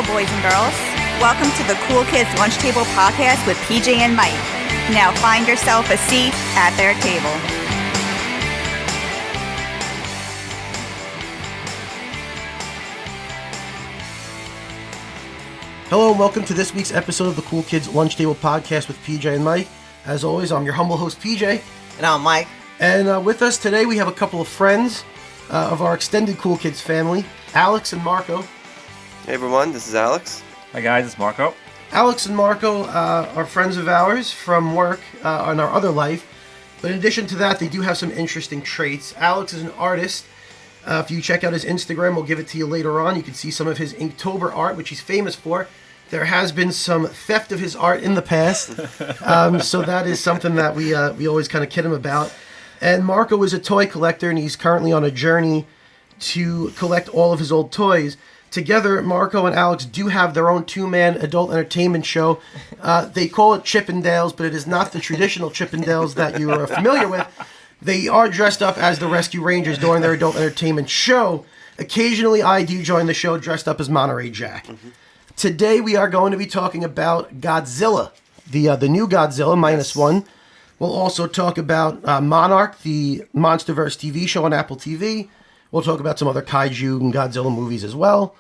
Hello, boys and girls. Welcome to the Cool Kids Lunch Table Podcast with PJ and Mike. Now find yourself a seat at their table. Hello and welcome to this week's episode of the Cool Kids Lunch Table Podcast with PJ and Mike. As always, I'm your humble host, PJ. And I'm Mike. And with us today, we have a couple of friends of our extended Cool Kids family, Alex and Marco. Hey everyone, this is Alex. Hi guys, it's Marco. Alex and Marco are friends of ours from work on our other life. But in addition to that, they do have some interesting traits. Alex is an artist. If you check out his Instagram, we'll give it to you later on. You can see some of his Inktober art, which he's famous for. There has been some theft of his art in the past. So that is something that we always kind of kid him about. And Marco is a toy collector, and he's currently on a journey to collect all of his old toys. Together, Marco and Alex do have their own two-man adult entertainment show. They call it Chippendales, but it is not the traditional Chippendales that you are familiar with. They are dressed up as the Rescue Rangers during their adult entertainment show. Occasionally, I do join the show dressed up as Monterey Jack. Mm-hmm. Today, we are going to be talking about Godzilla, the new Godzilla Minus One. We'll also talk about Monarch, the MonsterVerse TV show on Apple TV. We'll talk about some other Kaiju and Godzilla movies as well.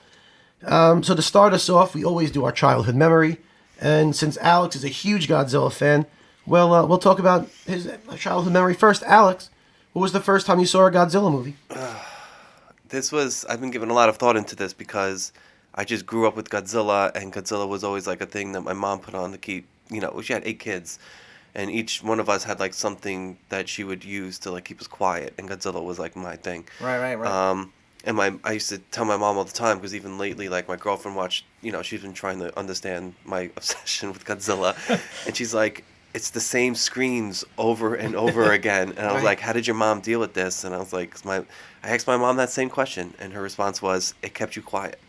So to start us off, we always do our childhood memory. And since Alex is a huge Godzilla fan, we'll talk about his childhood memory first. Alex, what was the first time you saw a Godzilla movie? I've been giving a lot of thought into this because I just grew up with Godzilla, and Godzilla was always like a thing that my mom put on to keep, she had 8 kids. And each one of us had like something that she would use to like keep us quiet, and Godzilla was like my thing. Right. And I used to tell my mom all the time, because even lately, like my girlfriend watched, she's been trying to understand my obsession with Godzilla, and she's like, it's the same screams over and over again. And I was like, how did your mom deal with this? And I was like, I asked my mom that same question, and her response was, it kept you quiet.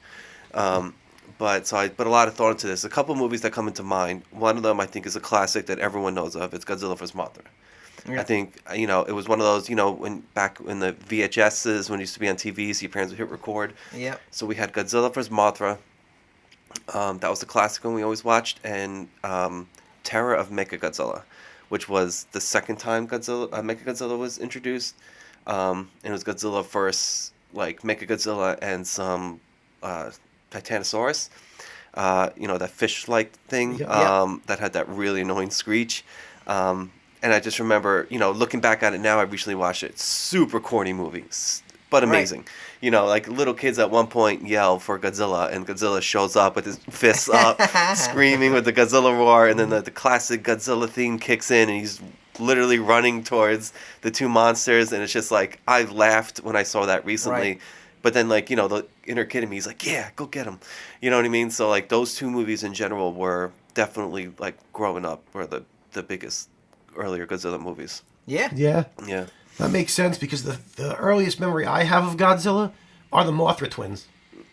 So I put a lot of thought into this. A couple movies that come into mind. One of them I think is a classic that everyone knows of. It's Godzilla vs. Mothra. Yeah. I think, it was one of those, when back in the VHSs, when it used to be on TVs, your parents would hit record. Yeah. So we had Godzilla vs. Mothra. That was the classic one we always watched. And Terror of Mechagodzilla, which was the second time Mechagodzilla was introduced. And it was Godzilla versus, Mechagodzilla and some Titanosaurus, that fish-like thing, that had that really annoying screech. And I just remember, looking back at it now, I recently watched it. Super corny movie, but amazing. Right. Little kids at one point yell for Godzilla, and Godzilla shows up with his fists up, screaming with the Godzilla roar, and then the classic Godzilla theme kicks in, and he's literally running towards the two monsters, and it's just like, I laughed when I saw that recently. Right. But then, the inner kid in me is like, yeah, go get him. You know what I mean? So, those two movies in general were definitely, growing up, were the biggest earlier Godzilla movies. Yeah. Yeah. Yeah. That makes sense, because the earliest memory I have of Godzilla are the Mothra twins.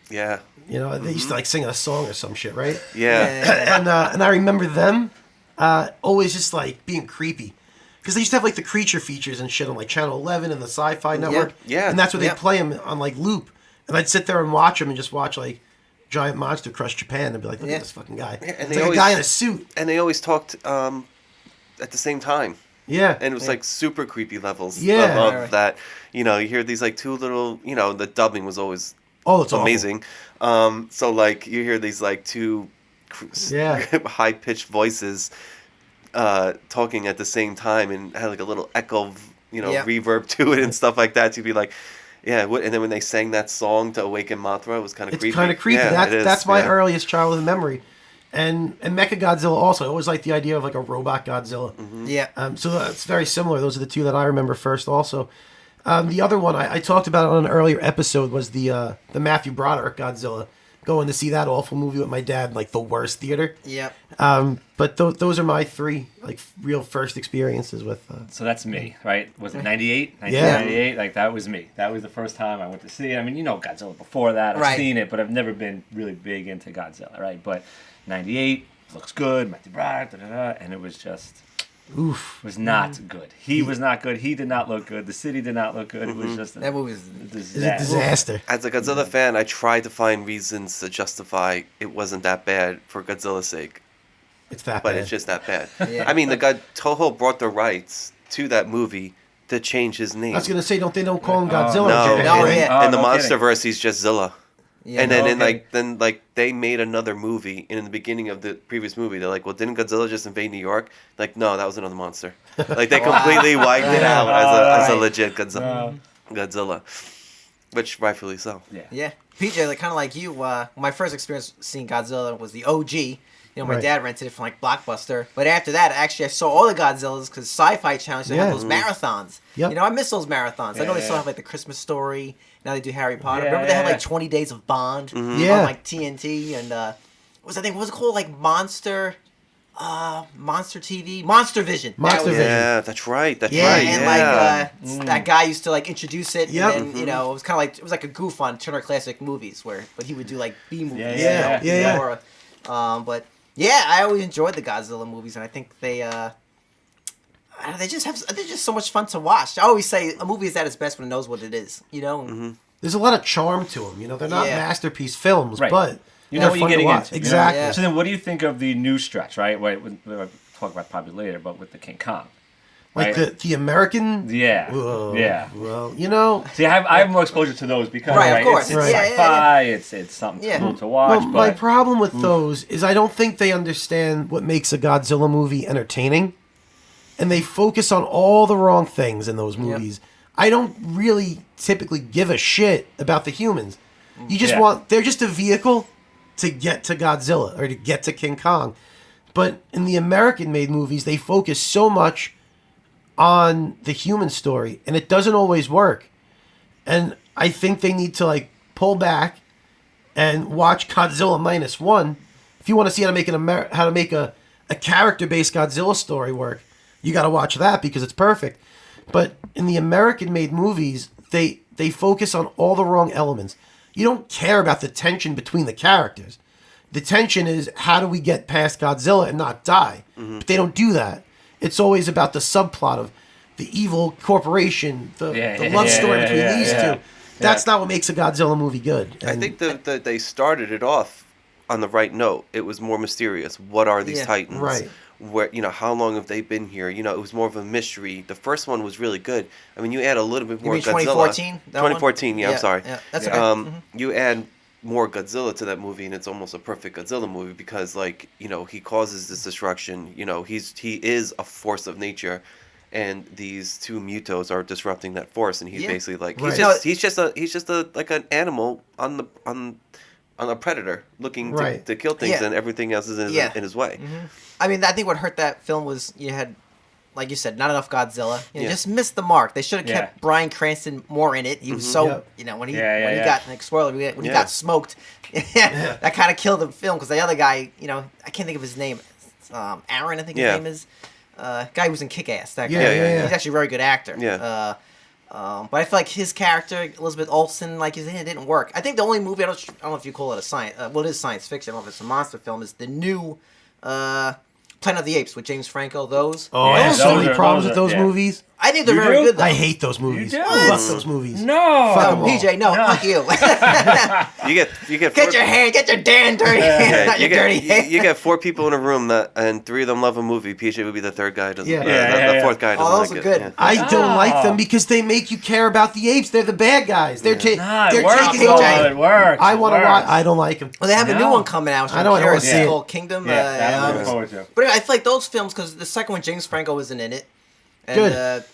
Yeah. They used to, sing a song or some shit, right? Yeah. And I remember them always just, being creepy. Because they used to have, the creature features and shit on, Channel 11 and the Sci-Fi Network. Yeah. And that's where they'd play them on, loop. And I'd sit there and watch them and just watch, Giant Monster Crush Japan and be like, look at this fucking guy. Yeah, and it's a guy in a suit. And they always talked at the same time. Yeah. And it was, super creepy levels of that. You hear these, two little, the dubbing was always amazing. So, you hear these, two high-pitched voices talking at the same time, and had a little echo, reverb to it and stuff like that, to be like, yeah. And then when they sang that song to awaken Mothra, it was kind of creepy. It's kind of creepy. Yeah, that's my earliest childhood memory. And Mechagodzilla also. I always liked the idea of a robot Godzilla. Mm-hmm. Yeah. So that's very similar. Those are the two that I remember first. Also, the other one I talked about on an earlier episode was the Matthew Broderick Godzilla. Going to see that awful movie with my dad, the worst theater. Yep. But those are my 3 real first experiences with. So that's me, right? Was it 98? Yeah. 1998? That was me. That was the first time I went to see it. I mean, Godzilla before that. I've seen it, but I've never been really big into Godzilla, right? But 98 looks good, Matthew Broderick, and it was just was not good. He was not good. He did not look good. The city did not look good. It was just That movie was It's a disaster. As a Godzilla fan, I tried to find reasons to justify it wasn't that bad for Godzilla's sake, It's that but bad. it's just that bad. Yeah. I mean, Toho brought the rights to that movie to change his name. I was gonna say, don't call him Godzilla? No, in Japan, No, right? yeah. in the no MonsterVerse, he's just Zilla. Yeah, And then no, then they made another movie, and in the beginning of the previous movie, they're like, well, didn't Godzilla just invade New York? Like, no, that was another monster. Like, they completely wiped it out as a Right. legit Godzilla, which rightfully so. Yeah, PJ, like kind of like you. My first experience seeing Godzilla was the OG. You know, my Right. dad rented it from like Blockbuster. But after that, actually, I saw all the Godzillas because Sci-Fi Channel used to have Yeah. those marathons. Yep. You know, I miss those marathons. I know they still Yeah. have like the Christmas Story. Now they do Harry Potter. Yeah, Remember they had yeah. like 20 Days of Bond Yeah. on like TNT and what was it called like Monster TV, Monster Vision. That Monster was it. Vision. Yeah, that's right. That's Yeah, right. and Yeah. like that guy used to like introduce it, Yep. and then you know it was kind of like it was like a goof on Turner Classic Movies, but he would do like B movies, Yeah, yeah. But yeah, I always enjoyed the Godzilla movies, and I think they're just so much fun to watch. I always say a movie is at its best when it knows what it is, you know. There's a lot of charm to them. You know, they're not Yeah. masterpiece films, Right. but You know they're what you're fun to getting watch. into. you know? Exactly. Yeah. So then, what do you think of the new stretch? Right, we'll talk about probably later, but with the King Kong. Like Right? the American. Yeah. Whoa. Yeah. Well, you know. See, I have more exposure to those because Right, of course. it's Right. Yeah, sci-fi. It's something Yeah. cool to watch. Well, but my problem with those is I don't think they understand what makes a Godzilla movie entertaining, and they focus on all the wrong things in those movies. I don't really typically give a shit about the humans. You just they're just a vehicle to get to Godzilla or to get to King Kong. But in the American-made movies, they focus so much on the human story, and it doesn't always work. And I think they need to like pull back and watch Godzilla Minus One. If you want to see how to make a character-based Godzilla story work, you got to watch that because it's perfect. But in the American-made movies, they focus on all the wrong elements. You don't care about the tension between the characters. The tension is how do we get past Godzilla and not die? But they don't do that. It's always about the subplot of the evil corporation, the love story between these two. That's not what makes a Godzilla movie good. I think that they started it off on the right note. It was more mysterious. What are these titans? Right. Where how long have they been here? It was more of a mystery. The first one was really good. I mean, you add a little bit more mean Godzilla. 2014? That one? 2014. Yeah, I'm sorry. Yeah, that's okay. You add more Godzilla to that movie, and it's almost a perfect Godzilla movie because, he causes this destruction. He is a force of nature, and these two Mutos are disrupting that force, and he's basically like he's just like an animal on a predator looking to kill things, and everything else is in his way. I mean, I think what hurt that film was you had, like you said, not enough Godzilla. You just missed the mark. They should have kept Bryan Cranston more in it. He was so, when he got, like, spoiler, when he got smoked, that kind of killed the film because the other guy, I can't think of his name. Aaron, I think his name is. Guy who was in Kick-Ass. That guy. He's actually a very good actor. Yeah. But I feel like his character, Elizabeth Olsen, it didn't work. I think the only movie, I don't know if you call it a science, well, it is science fiction. I don't know if it's a monster film, is the new Planet of the Apes with James Franco. Those. Oh, I have so many problems with those yeah. movies. I think they're You very do? good, though. I hate those movies. You do? Fuck those movies. No. Fuck 'em all. PJ, no, fuck you. You get Get your damn dirty hands, not your dirty hands. You get 4 people in a room and 3 of them love a movie. PJ would be the third guy. Doesn't. Yeah. The fourth guy doesn't those like are it. good. Yeah. I don't like them because they make you care about the apes. They're the bad guys. They're It they're works. taking though. over. It works. I want to It watch. works. I don't like them. Well, they have a new No. one coming out. I know, I wanna It's see it. called Kingdom. Yeah, that I'm um, looking forward to. But I feel like those films, because the second one, James Franco isn't in it. And, Good.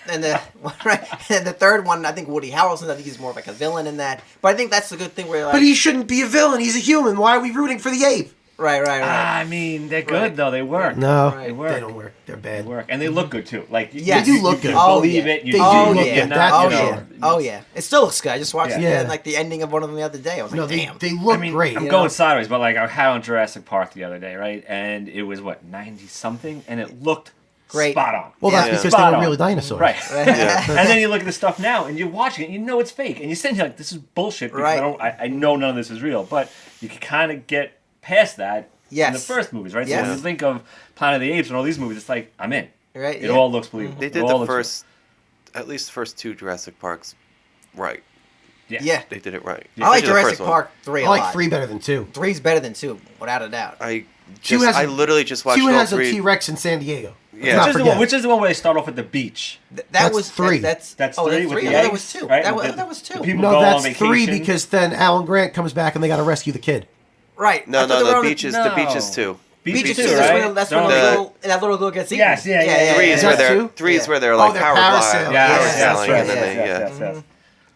And the third one, I think Woody Harrelson. I think he's more of like a villain in that. But I think that's the good thing where, like, But he shouldn't be a villain. He's a human. Why are we rooting for the ape? right. I mean, they're good Right. though. They work. No, Right. They work. they don't work. They're They bad. work, and they look good too. Like Yeah, they do look you good. Oh, believe yeah. it. You They do do look look good. good. Not, That's Oh you know, yeah. Oh yeah. It still looks good. I just watched Yeah. like the ending of one of them the other day. I was like, No, damn. they look I mean, great. I'm You going know? sideways, but like I had on Jurassic Park the other day, right? And it was 90 something, and it looked Great. spot on. Well, that's Yeah. because Spot they were on. really dinosaurs. Right. Yeah. And then you look at the stuff now, and you're watching it, and you know it's fake, and you're sitting here like, this is bullshit because Right. I know none of this is real. But you can kind of get past that in the first movies, right? Yes. So when you think of Planet of the Apes and all these movies, it's like, I'm in. Right. It all looks believable. They did the first, at least the first 2 Jurassic Parks right. Yeah. They did it right. I like Jurassic Park 3 a lot. I like 3 better than 2. 3's better than 2, without a doubt. I literally just watched 2 all has 3. a T-Rex in San Diego. Yeah. Which is the one where they start off at the beach. That was 3. That's 3. Oh, that's 3. That was 2. Right? That was 2. No, that's 3 because then Alan Grant comes back and they got to rescue the kid. Right. No, the beach is 2. Beach is 2, right? That's when that little girl gets eaten. Yes, yeah. 3 is where they're 3 is where they're like power glide. Yes.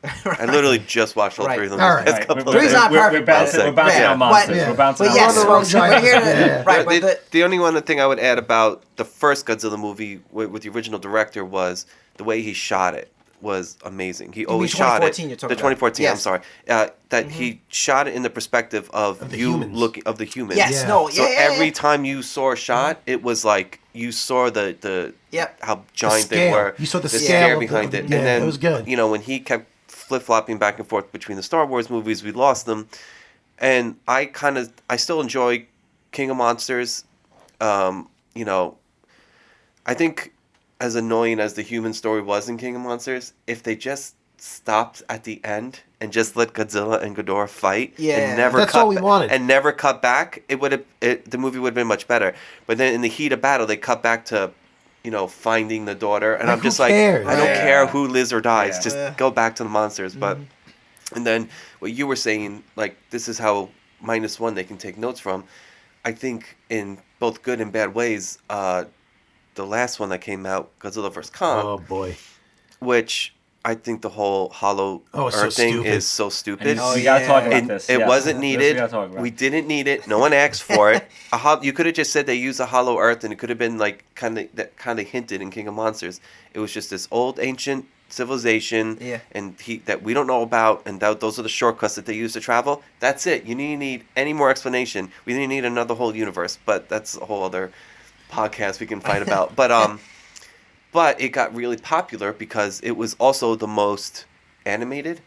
I literally just watched all 3 of them. All right. Three's not perfect. We're bouncing on monsters. We're bouncing on yes, monsters. we're here to, right. But the only one thing I would add about the first Godzilla movie with the original director was the way he shot it was amazing. He always shot it. You're talking the 2014. Yes. I'm sorry. That he shot it in the perspective of the you humans. looking of the humans. yes, no, So every time you saw a shot, it was like you saw the how giant they were. You saw the scale behind it, Yeah, and then it was good. You know when he kept flip-flopping back and forth between the Star Wars movies, we lost them, and I still enjoy King of Monsters. You know, I think as annoying as the human story was in King of Monsters, if they just stopped at the end and just let Godzilla and Ghidorah fight and never that's cut all we wanted. and never cut back, the movie would have been much better. But then in the heat of battle, they cut back to, you know, finding the daughter, and I'm just cares? like, I don't care who lives or dies, Yeah. just go back to the monsters. But and then what you were saying, like this is how Minus One they can take notes from. I think in both good and bad ways. The last one that came out, Godzilla vs. Kong. Oh boy. Which I think the whole hollow it's Earth so thing stupid. is so stupid. We gotta talk about this. It Yes. wasn't This needed. we gotta talk about. We didn't need it. No one asked for it. You could have just said they used a hollow Earth, and it could have been like kind of hinted in King of Monsters. It was just this old ancient civilization, and that we don't know about, and those are the shortcuts that they use to travel. That's it. You didn't need any more explanation. We didn't need another whole universe, but that's a whole other podcast we can fight about. But it got really popular because it was also the most animated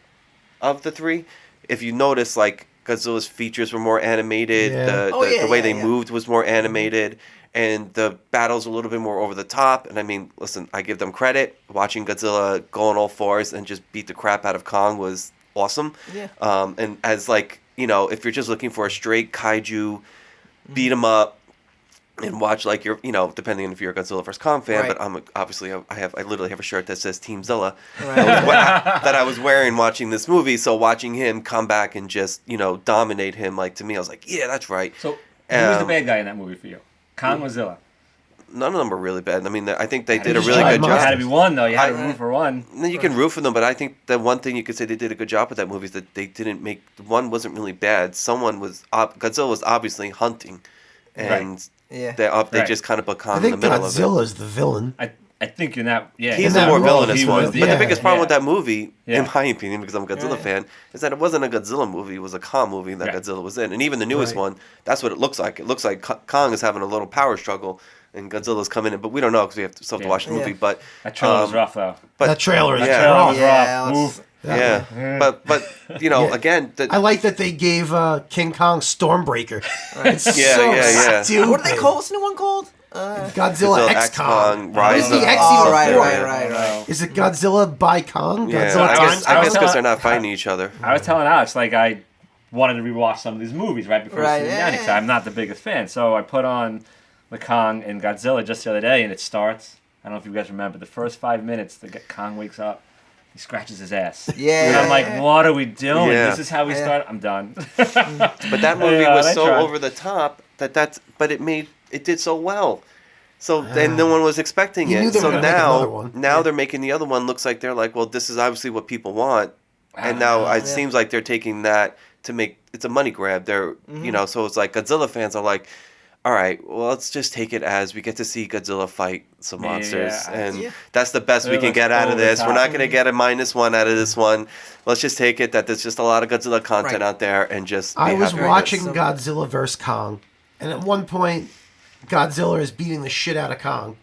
of the 3. If you notice, like Godzilla's features were more animated, the way they moved was more animated, and the battles were a little bit more over the top. And I mean, listen, I give them credit. Watching Godzilla go on all fours and just beat the crap out of Kong was awesome. Yeah. And as like, you know, if you're just looking for a straight kaiju beat 'em up, and watch like you're, you know, depending on if you're a Godzilla vs. Kong fan, but I'm obviously I literally have a shirt that says Team Zilla that I was wearing watching this movie. So watching him come back and just, you know, dominate him, like to me, I was like, yeah, that's right. So who was the bad guy in that movie for you? Kong or Zilla? None of them were really bad. I mean, I think they did a really good job. There had to be one though. You had to root for one. You can root for them, but I think the one thing you could say they did a good job with that movie is that they didn't make one wasn't really bad. Godzilla was obviously hunting, and they just kind of put Kong in the middle of it. Godzilla's the villain. I think in that, he's the more villainous one. But the biggest problem with that movie, movie, in my opinion, because I'm a Godzilla fan, is that it wasn't a Godzilla movie. It was a Kong movie that Godzilla was in. And even the newest one, that's what it looks like. It looks like Kong is having a little power struggle, and Godzilla's coming in. But we don't know because we still have to watch the movie. But that trailer was rough, though. But that trailer is rough. But you know, again, I like that they gave King Kong Stormbreaker. It's stupid. What do they call? What's the new one called? Godzilla X Kong. Rise the of X right. Is it Godzilla by Kong? Yeah, Godzilla I guess because they're not fighting each other. I was telling Alex, like, I wanted to rewatch some of these movies right before seeing the because I'm not the biggest fan. So I put on the Kong and Godzilla just the other day, and it starts. I don't know if you guys remember the first 5 minutes. The Kong wakes up. He scratches his ass. And I'm like, what are we doing? This is how we start. I'm done. But that movie was so over the top but it did so well. So then no one was expecting it. So now they're making the other one. Looks like they're like, well, this is obviously what people want. And now it seems like they're taking that to make it's a money grab. They're you know, so it's like Godzilla fans are like, all right, well, let's just take it as we get to see Godzilla fight some monsters. And that's the best we can get out of this. We're not going to get a -1 out of this one. Let's just take it that there's just a lot of Godzilla content out there and just I was watching Godzilla vs. Kong, and at one point, Godzilla is beating the shit out of Kong.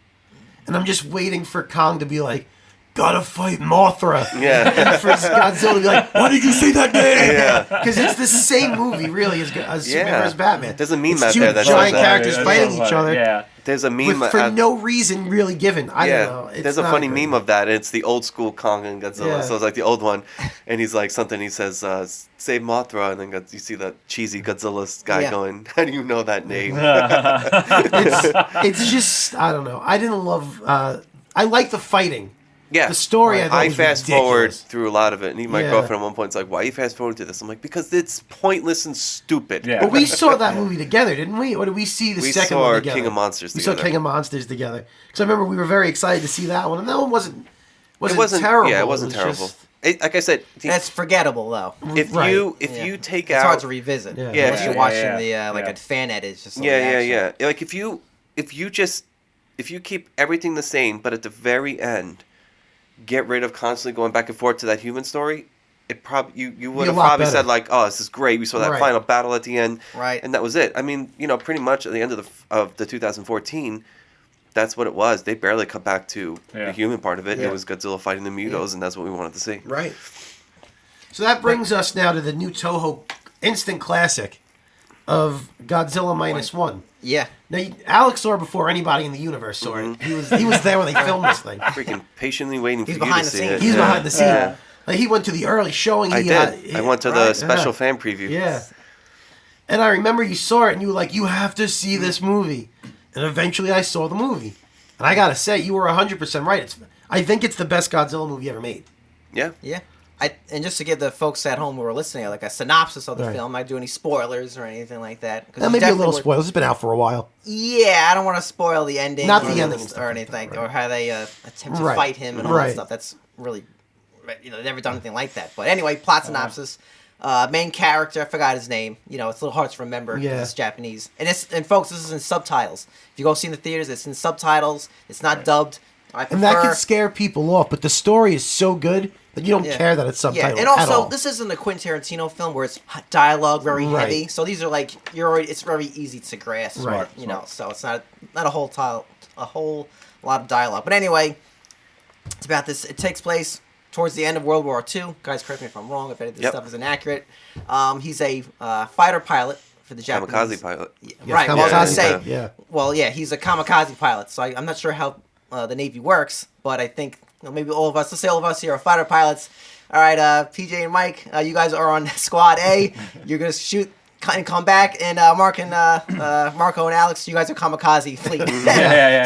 And I'm just waiting for Kong to be like, gotta fight Mothra. Yeah. And for Godzilla to be like, why did you say that name? Yeah. Because it's the same movie, really, as Superman vs. Batman. There's a meme it's out two there that giant says that. characters fighting each other. Yeah. There's a meme for no reason really given. I don't know. There's a funny meme of that. It's the old school Kong and Godzilla. Yeah. So it's like the old one, and he's like something. He says, "Save Mothra," and then you see that cheesy Godzilla guy going, "How do you know that name?" it's just I don't know. I didn't love. I like the fighting. Yeah, the story. I fast forward through a lot of it, and even my Yeah. girlfriend at one point is like, "Why you fast forward to this?" I'm like, "Because it's pointless and stupid." Yeah. But we saw that movie together, didn't we? Or did we see the second one together? King of Monsters We together. saw King of Monsters together. Because I remember we were very excited to see that one, and that one wasn't terrible. Yeah, it wasn't terrible. Just, Like I said, That's forgettable though. if Right. you Yeah. take It's out hard to revisit. Yeah. Yeah, Unless if you're you- watching yeah. a fan edit. It's just a Yeah. Like if you keep everything the same, but at the very end, get rid of constantly going back and forth to that human story, it probably you would have a lot probably better. said like, "Oh, this is great. We saw that Right. final battle at the end, Right. and that was it." I mean, pretty much at the end of the 2014, that's what it was. They barely cut back to the human part of it. Yeah. It was Godzilla fighting the Mutos, and that's what we wanted to see. right. So that brings us now to the new Toho instant classic of Godzilla Minus One. Yeah. Now, Alex saw it before anybody in the universe saw it. He was there when they filmed this thing. Freaking patiently waiting for He's you to behind the see scenes. it. He's Yeah. behind the scene. Yeah. Like he went to the early showing. I did. I went to the right, special yeah. fan preview. Yeah. And I remember you saw it and you were like, you have to see this movie. And eventually I saw the movie. And I gotta say, you were 100% right. I think it's the best Godzilla movie ever made. Yeah. Yeah. And just to give the folks at home who are listening like a synopsis of the Right. film, I don't do any spoilers or anything like that. Maybe a little spoilers. It's been out for a while. Yeah, I don't want to spoil the ending. Not or the ending and or stuff like anything, that, right. or how they attempt to Right. fight him and all that Right. stuff. That's really, they've never done anything like that. But anyway, plot synopsis. Main character, I forgot his name. It's a little hard to remember. 'Cause Yeah. it's Japanese. And folks, this is in subtitles. If you go see it in the theaters, it's in subtitles. It's not dubbed. I prefer. And that can scare people off, but the story is so good that you don't care that it's subtitled Yeah, and at also all. this isn't a Quentin Tarantino film where it's dialogue very Right. heavy. So these are like it's very easy to grasp. Right. So it's not a whole lot of dialogue. But anyway, it's about this. It takes place towards the end of World War II. Guys, correct me if I'm wrong. If any of this stuff is inaccurate. He's a fighter pilot for the Japanese. Kamikaze pilot. Yeah, Yeah, right. Well, I was gonna kamikaze say. pilot, yeah. Well, yeah, he's a kamikaze pilot. So I'm not sure how the Navy works, but I think maybe all of us, let's say all of us here are fighter pilots. All right, PJ and Mike, you guys are on Squad A. You're gonna shoot and come back, and Marco and Alex, you guys are kamikaze fleet.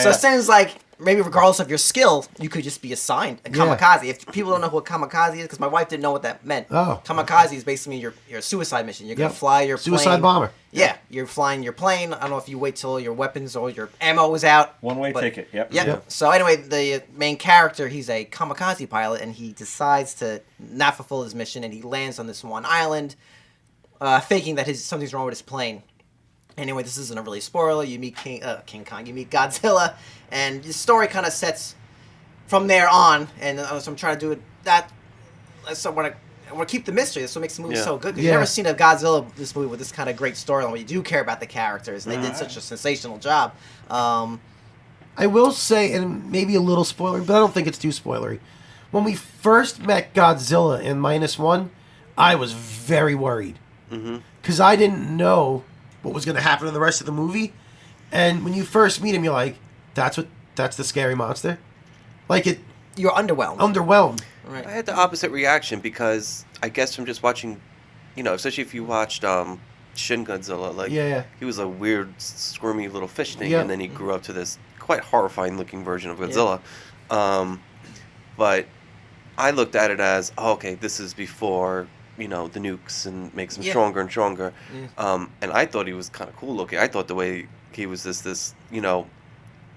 So it seems like maybe regardless of your skill, you could just be assigned a kamikaze. If people don't know what kamikaze is, because my wife didn't know what that meant. Oh. Kamikaze is basically your suicide mission. You're gonna fly your plane. Suicide bomber. Yeah, you're flying your plane. I don't know if you wait till your weapons or your ammo is out. One-way ticket. Yep. Yep. So anyway, the main character, he's a kamikaze pilot, and he decides to not fulfill his mission, and he lands on this one island, faking that something's wrong with his plane. Anyway, this isn't a really spoiler. You meet King Kong, you meet Godzilla, and the story kind of sets from there on. And so I'm trying to do it that. So I want to keep the mystery. That's what makes the movie so good. Because you've never seen a Godzilla this movie with this kind of great storyline where you do care about the characters, and they did such a sensational job. I will say, and maybe a little spoiler, but I don't think it's too spoilery. When we first met Godzilla in Minus One, I was very worried. Because I didn't know what was going to happen in the rest of the movie. And when you first meet him, you're like, that's the scary monster? Like it... You're underwhelmed. Underwhelmed. Right. I had the opposite reaction because I guess from just watching, especially if you watched Shin Godzilla, like he was a weird, squirmy little fish thing, and then he grew up to this quite horrifying looking version of Godzilla. But I looked at it as, okay, this is before the nukes and makes him stronger and stronger. And I thought he was kind of cool looking. I thought the way he was this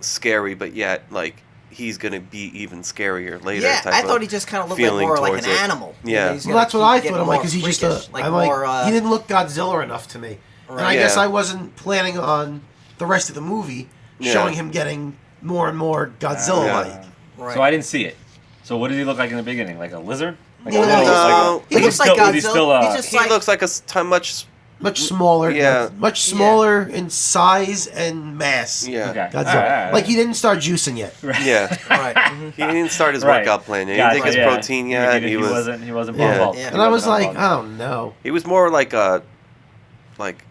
scary, but yet like he's gonna be even scarier later. Yeah, type I of thought he just kind of looked like more like an animal. Yeah, He's Well, gonna that's what I keep thought. I'm getting like, is he more just freakish, I'm like, he didn't look Godzilla enough to me. And I guess I wasn't planning on the rest of the movie showing him getting more and more Godzilla-like. Right. So I didn't see it. So what did he look like in the beginning? Like a lizard? Like No, a little, he looks like Godzilla. He's still, he's just he looks like a much Much smaller. Yeah. Much smaller in size and mass. Yeah. Okay. Godzilla. All right. Like he didn't start juicing yet. Yeah. Right. Mm-hmm. He didn't start his Right. workout plan. He didn't Gotcha, take his yeah. protein yet. He wasn't Yeah. bumbled. Yeah. And I was like, oh no. He was more like a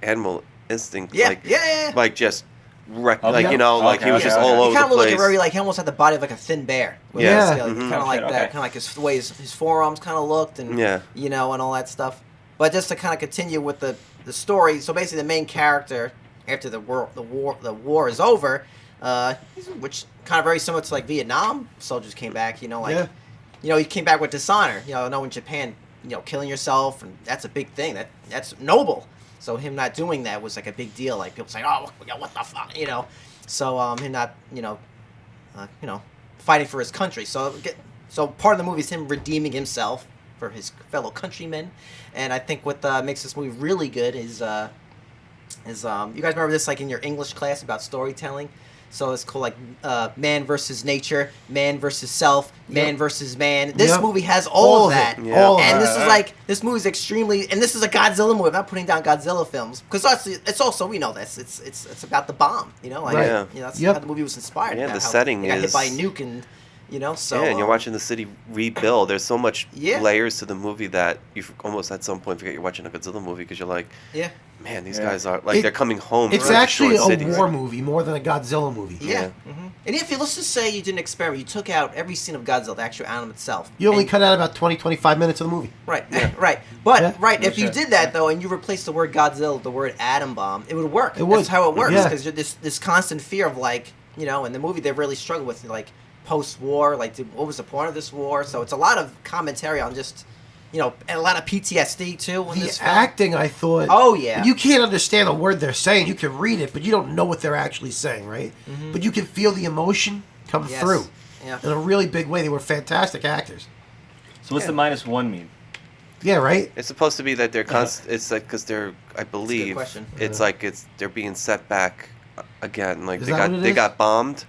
animal instinct. Yeah. Like, Yeah. like just wreck. Okay. Like like he was Okay, just okay. all He over kind the of looked place. like he almost had the body of like a thin bear. Yeah. Kind Mhm. of like Okay, that. okay. Kind of like the way his forearms kind of looked, and Yeah. and all that stuff. But just to kind of continue with the story, so basically the main character after the war is over, which kind of very similar to like Vietnam soldiers came back. He came back with dishonor. In Japan, killing yourself, and that's a big thing. That's noble. So him not doing that was like a big deal. Like people say, oh, what the fuck, So him not, fighting for his country. So part of the movie is him redeeming himself for his fellow countrymen, and I think what makes this movie really good is you guys remember this like in your English class about storytelling? So it's called like man versus nature, man versus self, man versus man. This movie has all of that. Yeah. All of and it. this is like, this movie's extremely, and this is a Godzilla movie. I'm not putting down Godzilla films because it's also, we know this. It's about the bomb. Right. That's how the movie was inspired. Yeah, about the how setting they got hit is- by a nuke and. So yeah, and you're watching the city rebuild. There's so much Yeah. layers to the movie that you almost at some point forget you're watching a Godzilla movie because you're like, yeah, man, these Yeah. guys are like they're coming home. It's to actually destroy a cities. war movie more than a Godzilla movie. yeah. Yeah. Mm-hmm. And if you let's just say you did an experiment, you took out every scene of Godzilla, the actual animal itself. You only and- cut out about 20, 25 minutes of the movie. Right, right. But Yeah. if you Sure. did that though, and you replaced the word Godzilla with the word atom bomb, it would work. It would. That's how it works Yeah. because you're this constant fear of like, in the movie they really struggle with like post-war, like what was the point of this war? So it's a lot of commentary on just, and a lot of PTSD too. In The this film. acting, I thought. Oh, yeah. You can't understand a word they're saying. You can read it, but you don't know what they're actually saying, right? But you can feel the emotion come Mm-hmm. Yes. through Yeah. in a really big way. They were fantastic actors. So what's the -1 mean? Yeah, right. It's supposed to be that they're it's like because they're I believe question. it's like they're being set back again. Like Is they that got what it they is? got bombed,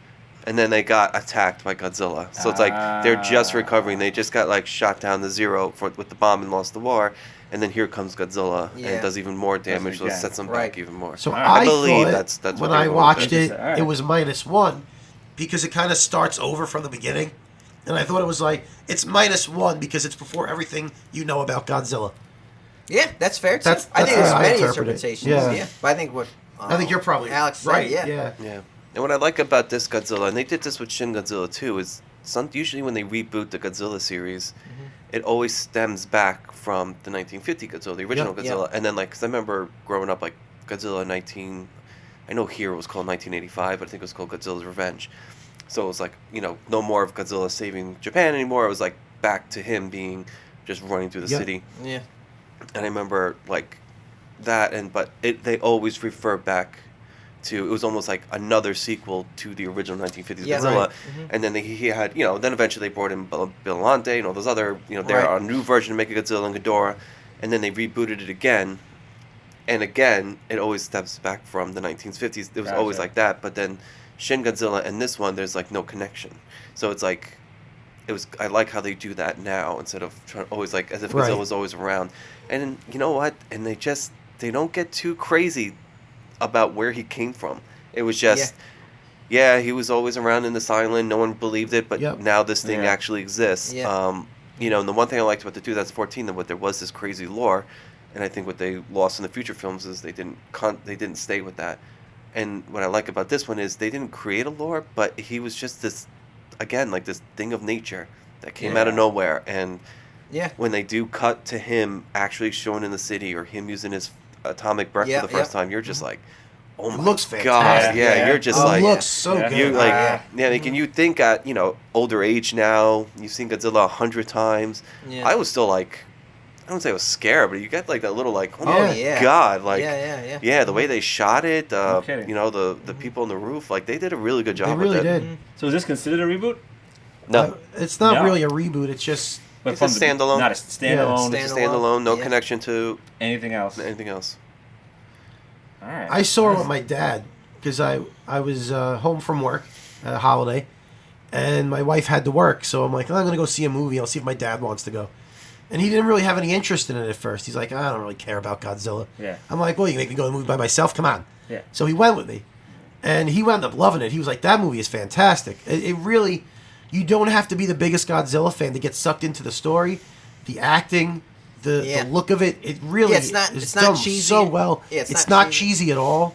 and then they got attacked by Godzilla. So it's like they're just recovering. They just got like shot down to zero with the bomb and lost the war. And then here comes Godzilla and Yeah. it does even more damage. So it again. sets them Right. back even more. So I I believe thought that's when what they I wanted. watched it, All right. it was -1 because it kind of starts over from the beginning. And I thought it was like, it's -1 because it's before everything you know about Godzilla. Yeah, that's fair too. That's I think there's how I many interpret it. interpretations. Yeah. Yeah. But I think what I think you're probably Alex said, right. yeah. Yeah. And what I like about this Godzilla, and they did this with Shin Godzilla too, is usually when they reboot the Godzilla series, it always stems back from the 1950 Godzilla, the original Yep. Godzilla. And then, like, because I remember growing up, like, Godzilla I know here it was called 1985, but I think it was called Godzilla's Revenge. So it was like, no more of Godzilla saving Japan anymore. It was like back to him being just running through the Yep. city. Yeah. And I remember like that, but they always refer back to, it was almost like another sequel to the original 1950s Yeah, Godzilla. right. And then he had, then eventually they brought in Billante and all those other, there Right. are a new version of Mechagodzilla and Ghidorah, and then they rebooted it again. And again, it always steps back from the 1950s. It was always Gotcha. like that, but then Shin Godzilla and this one, there's like no connection. So it's like, I like how they do that now instead of trying always like as if Right. Godzilla was always around. And you know what? And they don't get too crazy about where he came from. It was just, he was always around in this island. No one believed it, but Yep. now this thing Yeah. actually exists. Yeah. And the one thing I liked about the 2014, that there was this crazy lore, and I think what they lost in the future films is they didn't stay with that. And what I like about this one is they didn't create a lore, but he was just this, again, like this thing of nature that came out of Yeah. nowhere. And Yeah. when they do cut to him actually shown in the city or him using his atomic breath Yeah, for the first yeah. time, you're just like, oh my looks god, fantastic. yeah, you're just It like, looks so Yeah. good. you like, Yeah. like, and you think at older age now, you've seen Godzilla 100 times. Yeah. I was still like, I don't say I was scared, but you get like that little like, oh Oh, my yeah. god, like, yeah. the way they shot it, No kidding. the people on the roof, like they did a really good job They with really it. did. So is this considered a reboot? No, It's not No. really a reboot. It's just But It's a standalone. Not a standalone. Yeah, it's a standalone, no Yeah. connection to Anything else? anything else. All right. I saw it with my dad because I was home from work at a holiday, and my wife had to work, so I'm like, I'm gonna go see a movie. I'll see if my dad wants to go. And he didn't really have any interest in it at first. He's like, I don't really care about Godzilla. Yeah. I'm like, well, you make me go to the movie by myself? Come on. Yeah. So he went with me. And he wound up loving it. He was like, that movie is fantastic. It really, you don't have to be the biggest Godzilla fan to get sucked into the story, the acting, the look of it. It really is not done cheesy. so well. Yeah, it's not cheesy at all.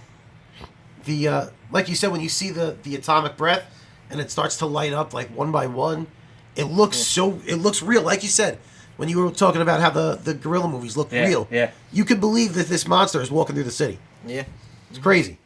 The like you said, when you see the atomic breath and it starts to light up like one by one, it looks it looks real. Like you said, when you were talking about how the gorilla movies look real, you could believe that this monster is walking through the city. Yeah. It's crazy.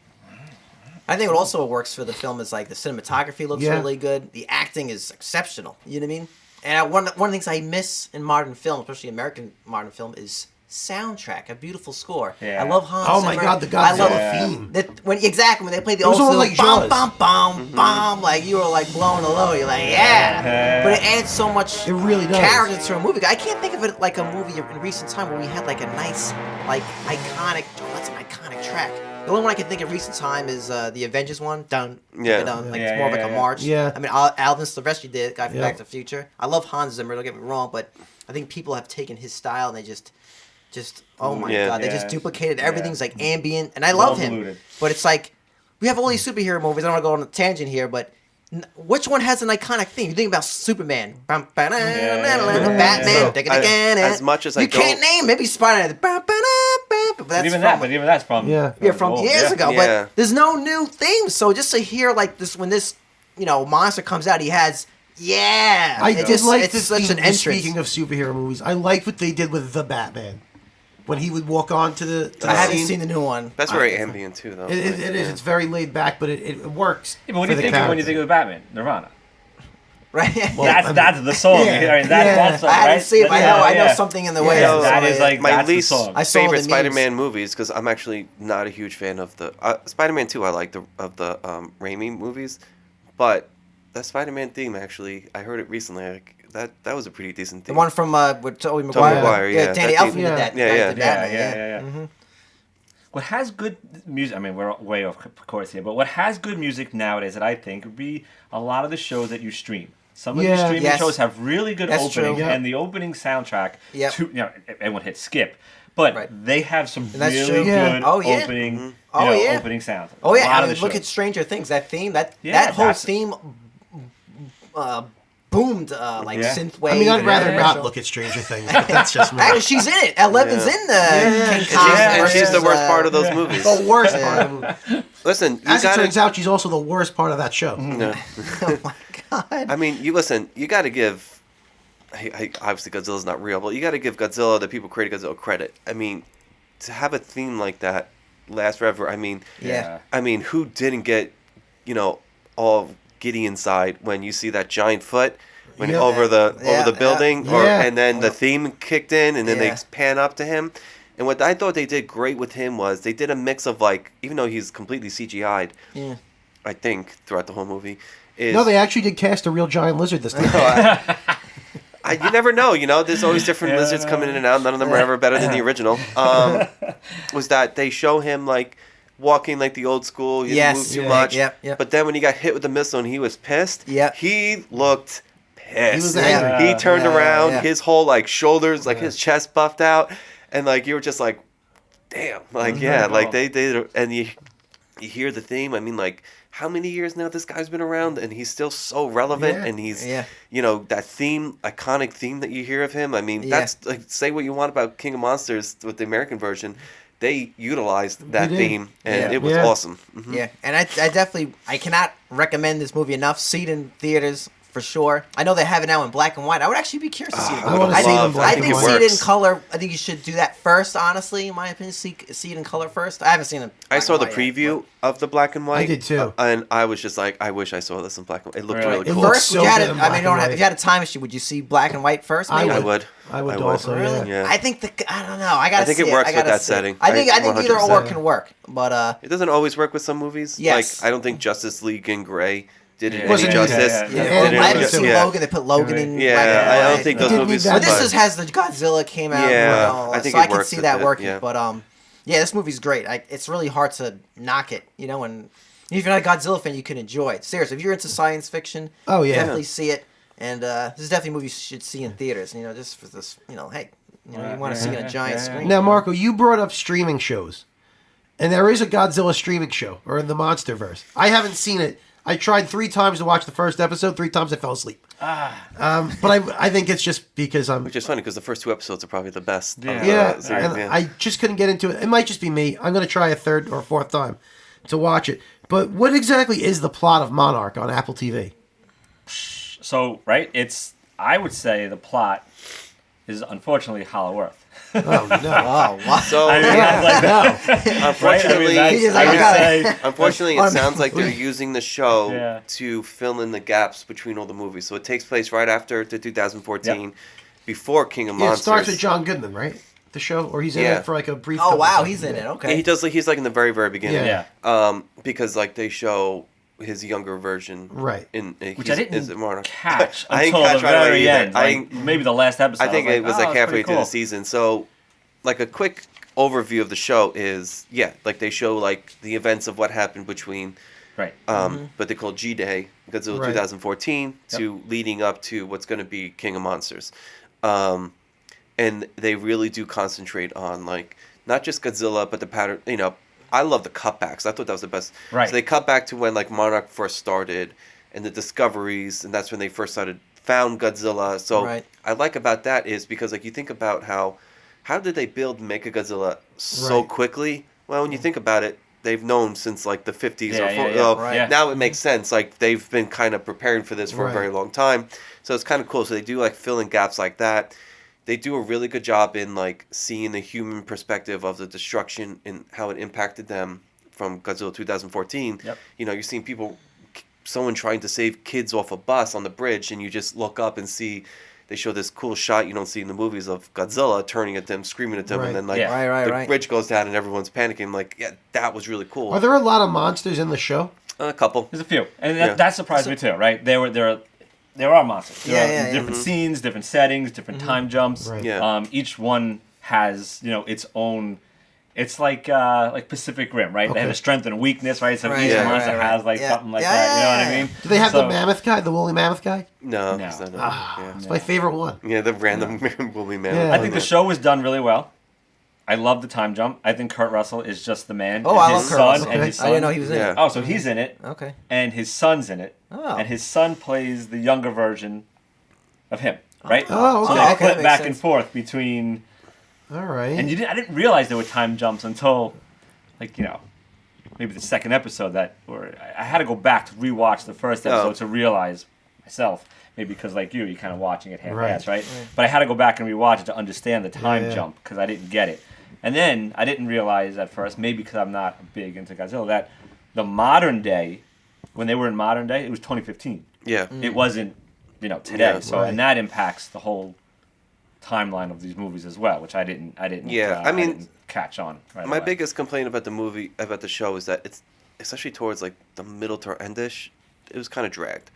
I think what also works for the film is like the cinematography looks really good. The acting is exceptional. You know what I mean? And one of the things I miss in modern film, especially American modern film, is soundtrack. A beautiful score. Yeah. I love Hans Zimmer. Oh my God, the Godzilla theme. When they played the old school, like bum bum bum bum, like you were like blowing the low. You're like, but it adds so much. It really does. Character to a movie. I can't think of it like a movie in recent time where we had like a nice, like iconic. Oh, that's an iconic track. The only one I can think of recent time is the Avengers one. It's more like a march. Yeah. I mean, Alvin Silvestri did Guy from Back to the Future. I love Hans Zimmer. Don't get me wrong, but I think people have taken his style and they just oh my God, they just duplicated everything's like ambient, and I love him. But it's like we have all these superhero movies. I don't want to go on a tangent here, but which one has an iconic theme? You think about Superman, Batman, as much as you can't name maybe Spider-Man. But even that's from from years ago. But there's no new themes, so just to hear like this when this monster comes out, he has I did like it's such an entrance. Speaking of superhero movies, I liked what they did with the Batman when he would walk on to the I haven't scene. seen the new one. That's very ambient too, though. It is. It's very laid back, but it works. Yeah, but what do you think of when you think of Batman? Nirvana. Right. Well, that's the song. Yeah. I mean, that's I hadn't seen it, but I know something in the way. Yeah, that is like my that's least the song. favorite Spider-Man movies, because I'm actually not a huge fan of the Spider-Man 2. I like the Raimi movies, but that Spider-Man theme actually, I heard it recently. Like, that was a pretty decent theme. The one from with Tobey Maguire. Yeah, Danny Elfman did that. Yeah. Mm-hmm. What has good music, I mean, we're way off course here, but what has good music nowadays that I think would be a lot of the shows that you stream. Some of the streaming shows have really good openings, and the opening soundtrack, everyone hits skip, but they have some really good opening, opening sounds. Oh yeah, I mean, look at Stranger Things. That theme, that whole theme boomed like synthwave. I mean, I'd rather not look at Stranger Things, but that's just me. Actually, she's in it. Eleven's in the King Kong. And she's the worst part of those movies. The worst part of the movie. Listen, as it turns out, she's also the worst part of that show. No. Oh my God. I mean, you got to give. Obviously, Godzilla's not real, but you got to give Godzilla, the people who created Godzilla, credit. I mean, to have a theme like that last forever. I mean, I mean, who didn't get, all giddy inside when you see that giant foot over the building, and then the theme kicked in, and then they pan up to him. And what I thought they did great with him was they did a mix of like, even though he's completely CGI'd, I think throughout the whole movie. No, they actually did cast a real giant lizard this time. You never know, There's always different lizards coming in and out. None of them are ever better than the original. Was that they show him like walking like the old school. He didn't move too much. But then when he got hit with the missile and he was pissed, he looked pissed. He was angry. He turned around, his whole like shoulders, like his chest buffed out, and like you were just like, damn, like like they did, and you hear the theme. I mean, like, how many years now this guy's been around, and he's still so relevant, and he's that theme, iconic theme that you hear of him. I mean, that's like, say what you want about King of Monsters with the American version. They utilized that theme, and it was awesome. Mm-hmm. Yeah, and I cannot recommend this movie enough. See it in theaters for sure. I know they have it now in black and white. I would actually be curious to see it. I think see it in color. I think you should do that first, honestly, in my opinion. See it in color first. I haven't seen it. I saw the preview of the black and white. I did too. And I was just like, I wish I saw this in black and white. It looked really cool. First, if you had a time machine, would you see black and white first? Maybe? I would also. Really? Yeah. I think I don't know. I think it works with that setting. I think either or can work, but it doesn't always work with some movies. Yes. Like I don't think Justice League in Gray did it Wasn't any justice. I haven't seen Logan. They put Logan in. I don't think those movies. But this has the Godzilla came out. Yeah, I think so it I can works see that working. Yeah. But this movie's great. It's really hard to knock it, and if you're not a Godzilla fan, you can enjoy it. Seriously, if you're into science fiction, definitely see it. And this is definitely a movie you should see in theaters. Just for this, hey, you want to see it on a giant screen. Now, Marco, you brought up streaming shows. And there is a Godzilla streaming show, or in the MonsterVerse. I haven't seen it. I tried 3 times to watch the first episode. 3 times I fell asleep. But I think it's just because I'm... Which is funny, because the first 2 episodes are probably the best. Yeah, I just couldn't get into it. It might just be me. I'm going to try a 3rd or 4th time to watch it. But what exactly is the plot of Monarch on Apple TV? So, right, I would say the plot is unfortunately Hollow Earth. Oh, no. Oh, wow. So, unfortunately, unfortunately, it sounds like they're using the show to fill in the gaps between all the movies. So it takes place right after the 2014, before King of Monsters. It starts with John Goodman, right? The show? Or he's in it for like a brief... Oh, wow, he's in it. Okay. Yeah, he does. He's like in the very, very beginning. Yeah. Because like they show his younger version, right? Which I didn't catch until the very end. Maybe the last episode. I think it was like halfway through the season. So, like a quick overview of the show is like they show like the events of what happened between, what they call G-Day, Godzilla 2014, to leading up to what's going to be King of Monsters, and they really do concentrate on like not just Godzilla, but the pattern. I love the cutbacks. I thought that was the best. Right. So they cut back to when like Monarch first started, and the discoveries, and that's when they first found Godzilla. So I like about that is because like you think about how did they build Mechagodzilla so quickly? Well, when you think about it, they've known since like the 50s Now it makes sense. Like they've been kind of preparing for this for a very long time. So it's kind of cool. So they do like fill in gaps like that. They do a really good job in like seeing the human perspective of the destruction and how it impacted them from Godzilla 2014. Yep. You're seeing someone trying to save kids off a bus on the bridge, and you just look up and see they show this cool shot you don't see in the movies of Godzilla turning at them, screaming at them, and then like the bridge goes down and everyone's panicking. Like, that was really cool. Are there a lot of monsters in the show? A couple. There's a few, and that surprised me too. Right? There are monsters. There are different scenes, different settings, different time jumps. Right. Yeah. Each one has its own. It's like Pacific Rim, right? They have a strength and a weakness, right? So each monster has like something like that. You know what I mean? Do they have the mammoth guy, the woolly mammoth guy? No. It's my favorite one. Yeah, the random woolly mammoth. Yeah. I think the show was done really well. I love the time jump. I think Kurt Russell is just the man. Oh, I love Kurt Russell. And his son. I didn't know he was in it. Oh, so he's in it. Okay. And his son's in it. Oh. And his son plays the younger version of him, right? Oh, okay. So they flip back and forth between... All right. And I didn't realize there were time jumps until, like, maybe the second episode or I had to go back to rewatch the first episode to realize myself. Maybe because, like you're kind of watching it half-assed, right? But I had to go back and rewatch it to understand the time jump because I didn't get it. And then I didn't realize at first, maybe because I'm not big into Godzilla, that the modern day, when they were in modern day, it was 2015. Yeah. It wasn't, today. Yeah, so and that impacts the whole timeline of these movies as well, which I didn't I didn't catch on right my away. biggest complaint about the show is that it's especially towards like the middle to endish, it was kind of dragged.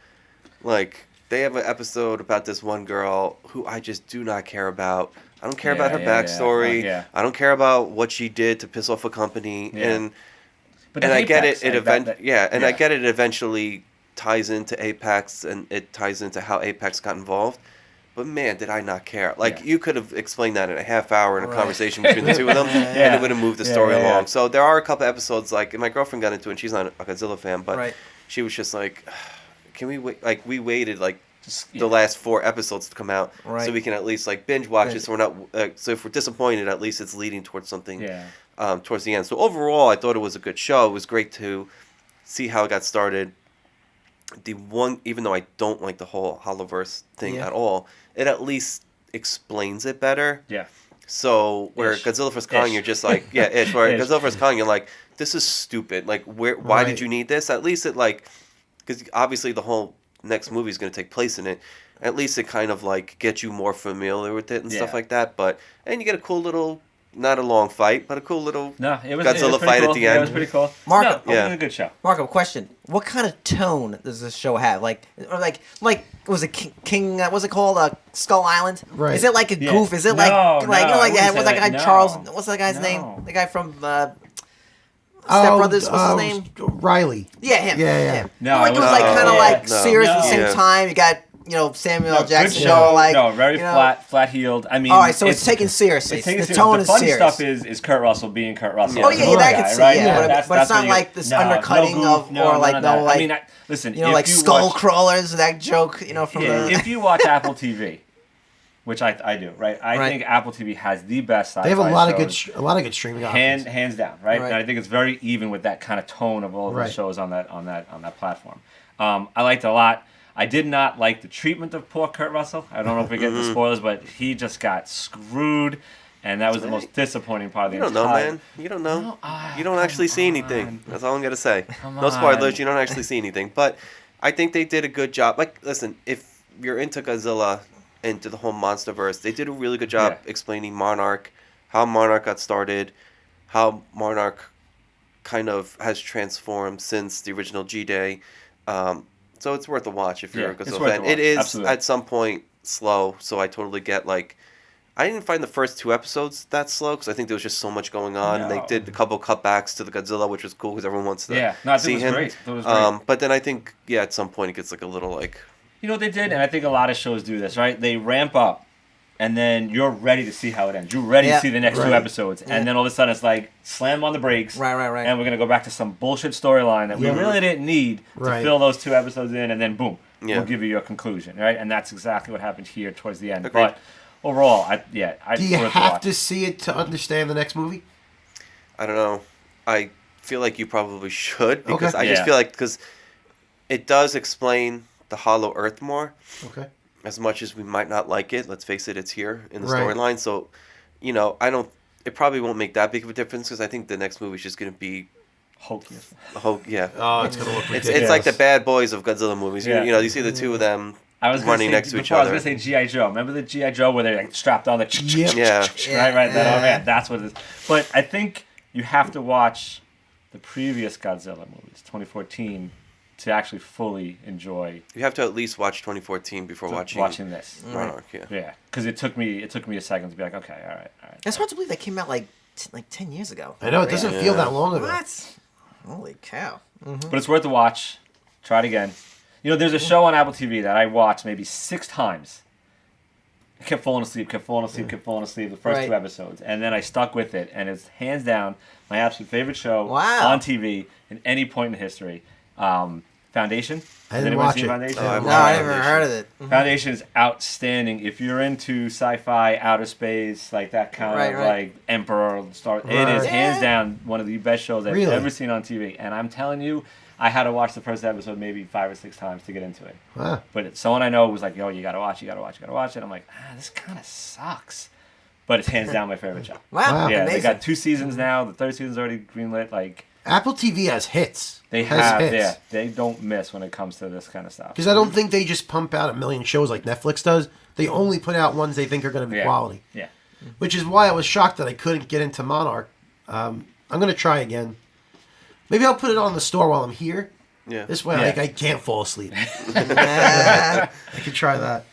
Like they have an episode about this one girl who I just do not care about. I don't care about her backstory. I don't care about what she did to piss off a company. And I get it. I get it. Eventually ties into Apex, and it ties into how Apex got involved. But man, did I not care. Like, you could have explained that in a half hour in a conversation between the two of them, and it would have moved the story along. So there are a couple episodes, like, and my girlfriend got into it, and she's not a Godzilla fan, but she was just like, can we wait? Like, we waited, like, the last 4 episodes to come out, so we can at least, like, binge watch it, so we're not, so if we're disappointed, at least it's leading towards something towards the end. So overall, I thought it was a good show. It was great to see how it got started. Even though I don't like the whole Hollowverse thing at all, it at least explains it better. Yeah. So where Godzilla vs. Kong, you're just like, where Godzilla vs. Kong, you're like, this is stupid. Like, why did you need this? At least it because obviously the whole next movie is going to take place in it. At least it kind of like gets you more familiar with it and stuff like that. And you get a cool little. Not a long fight, but a cool little Godzilla fight at the end. It was pretty cool. Marco, it was a good show. Marco, question: what kind of tone does this show have? Like was it King? What's it called? Skull Island. Right. Is it like a goof? Is it what's that guy Charles? What's that guy's name? The guy from Step Brothers. What's his name? Riley. Yeah, him. Yeah. No, it was like kind of like serious at the same time. You got Samuel No, Jackson good show. Like, very flat-heeled. I mean, all right, so it's taken seriously. The tone is funny serious. stuff is Kurt Russell being Kurt Russell. Yeah. Oh yeah, that I could see. Right? Yeah, but it's not like this undercutting listen, like skull crawlers. That joke, from if you watch Apple TV. Which I do, right? I think Apple TV has the best sci-fi. They have a lot of good streaming options. Hands down, right? And I think it's very even with that kind of tone of all of the shows on that platform. I liked it a lot. I did not like the treatment of poor Kurt Russell. I don't know if we get into spoilers, but he just got screwed, and that was the most disappointing part of the entire. You don't know, man. You don't know. You don't actually see anything. That's all I'm gonna say. No spoilers. You don't actually see anything, but I think they did a good job. Like, listen, if you're into Godzilla, into the whole MonsterVerse, they did a really good job explaining Monarch, how Monarch got started, how Monarch kind of has transformed since the original G-Day. So it's worth a watch if you're a Godzilla fan. It is at some point slow, so I totally get, like, I didn't find the first 2 episodes that slow because I think there was just so much going on. No. And they did a couple cutbacks to the Godzilla, which was cool because everyone wants to see him. It was great. But then I think, at some point it gets like a little like... You know what they did? And I think a lot of shows do this, right? They ramp up, and then you're ready to see how it ends. You're ready to see the next 2 episodes. And then all of a sudden it's like, slam on the brakes. Right. And we're going to go back to some bullshit storyline that we really didn't need to fill those 2 episodes in, and then boom, we'll give you your conclusion, right? And that's exactly what happened here towards the end. Agreed. But overall, do you have to see it to understand the next movie? I don't know. I feel like you probably should, because I just feel like, because it does explain the Hollow Earth more. Okay. As much as we might not like it, let's face it, it's here in the storyline. So, it probably won't make that big of a difference, because I think the next movie is just going to be hokey. Yeah. Oh, it's going to look ridiculous. It's like the bad boys of Godzilla movies. Yeah. You see the 2 of them running next to each other. I was going to say G.I. Joe. Remember the G.I. Joe where they're like strapped on the... Right. That's what it is. But I think you have to watch the previous Godzilla movies, 2014, to actually fully enjoy. You have to at least watch 2014 before watching this. Monarch, yeah, because it took me a second to be like, okay, all right. It's hard to believe that came out like 10 years ago. I know, it doesn't feel that long ago. What? Holy cow! Mm-hmm. But it's worth a watch. Try it again. There's a show on Apple TV that I watched maybe 6 times. I kept falling asleep the first 2 episodes, and then I stuck with it, and it's hands down my absolute favorite show on TV in any point in history. Foundation. I didn't watch it. Foundation? I never heard of it. Mm-hmm. Foundation is outstanding. If you're into sci-fi, outer space, like that kind of like Emperor, Star, it is hands down one of the best shows I've ever seen on TV. And I'm telling you, I had to watch the first episode maybe 5 or 6 times to get into it. Wow. But someone I know was like, "Yo, you gotta watch it." I'm like, this kind of sucks. But it's hands down my favorite show. Wow. Yeah, amazing. they got 2 seasons now. The 3rd season's already greenlit. Like, Apple TV has hits. They have, they don't miss when it comes to this kind of stuff. Because I don't think they just pump out a million shows like Netflix does. They only put out ones they think are going to be quality. Yeah. Which is why I was shocked that I couldn't get into Monarch. I'm going to try again. Maybe I'll put it on the store while I'm here. Yeah. This way, I can't fall asleep. I could try that.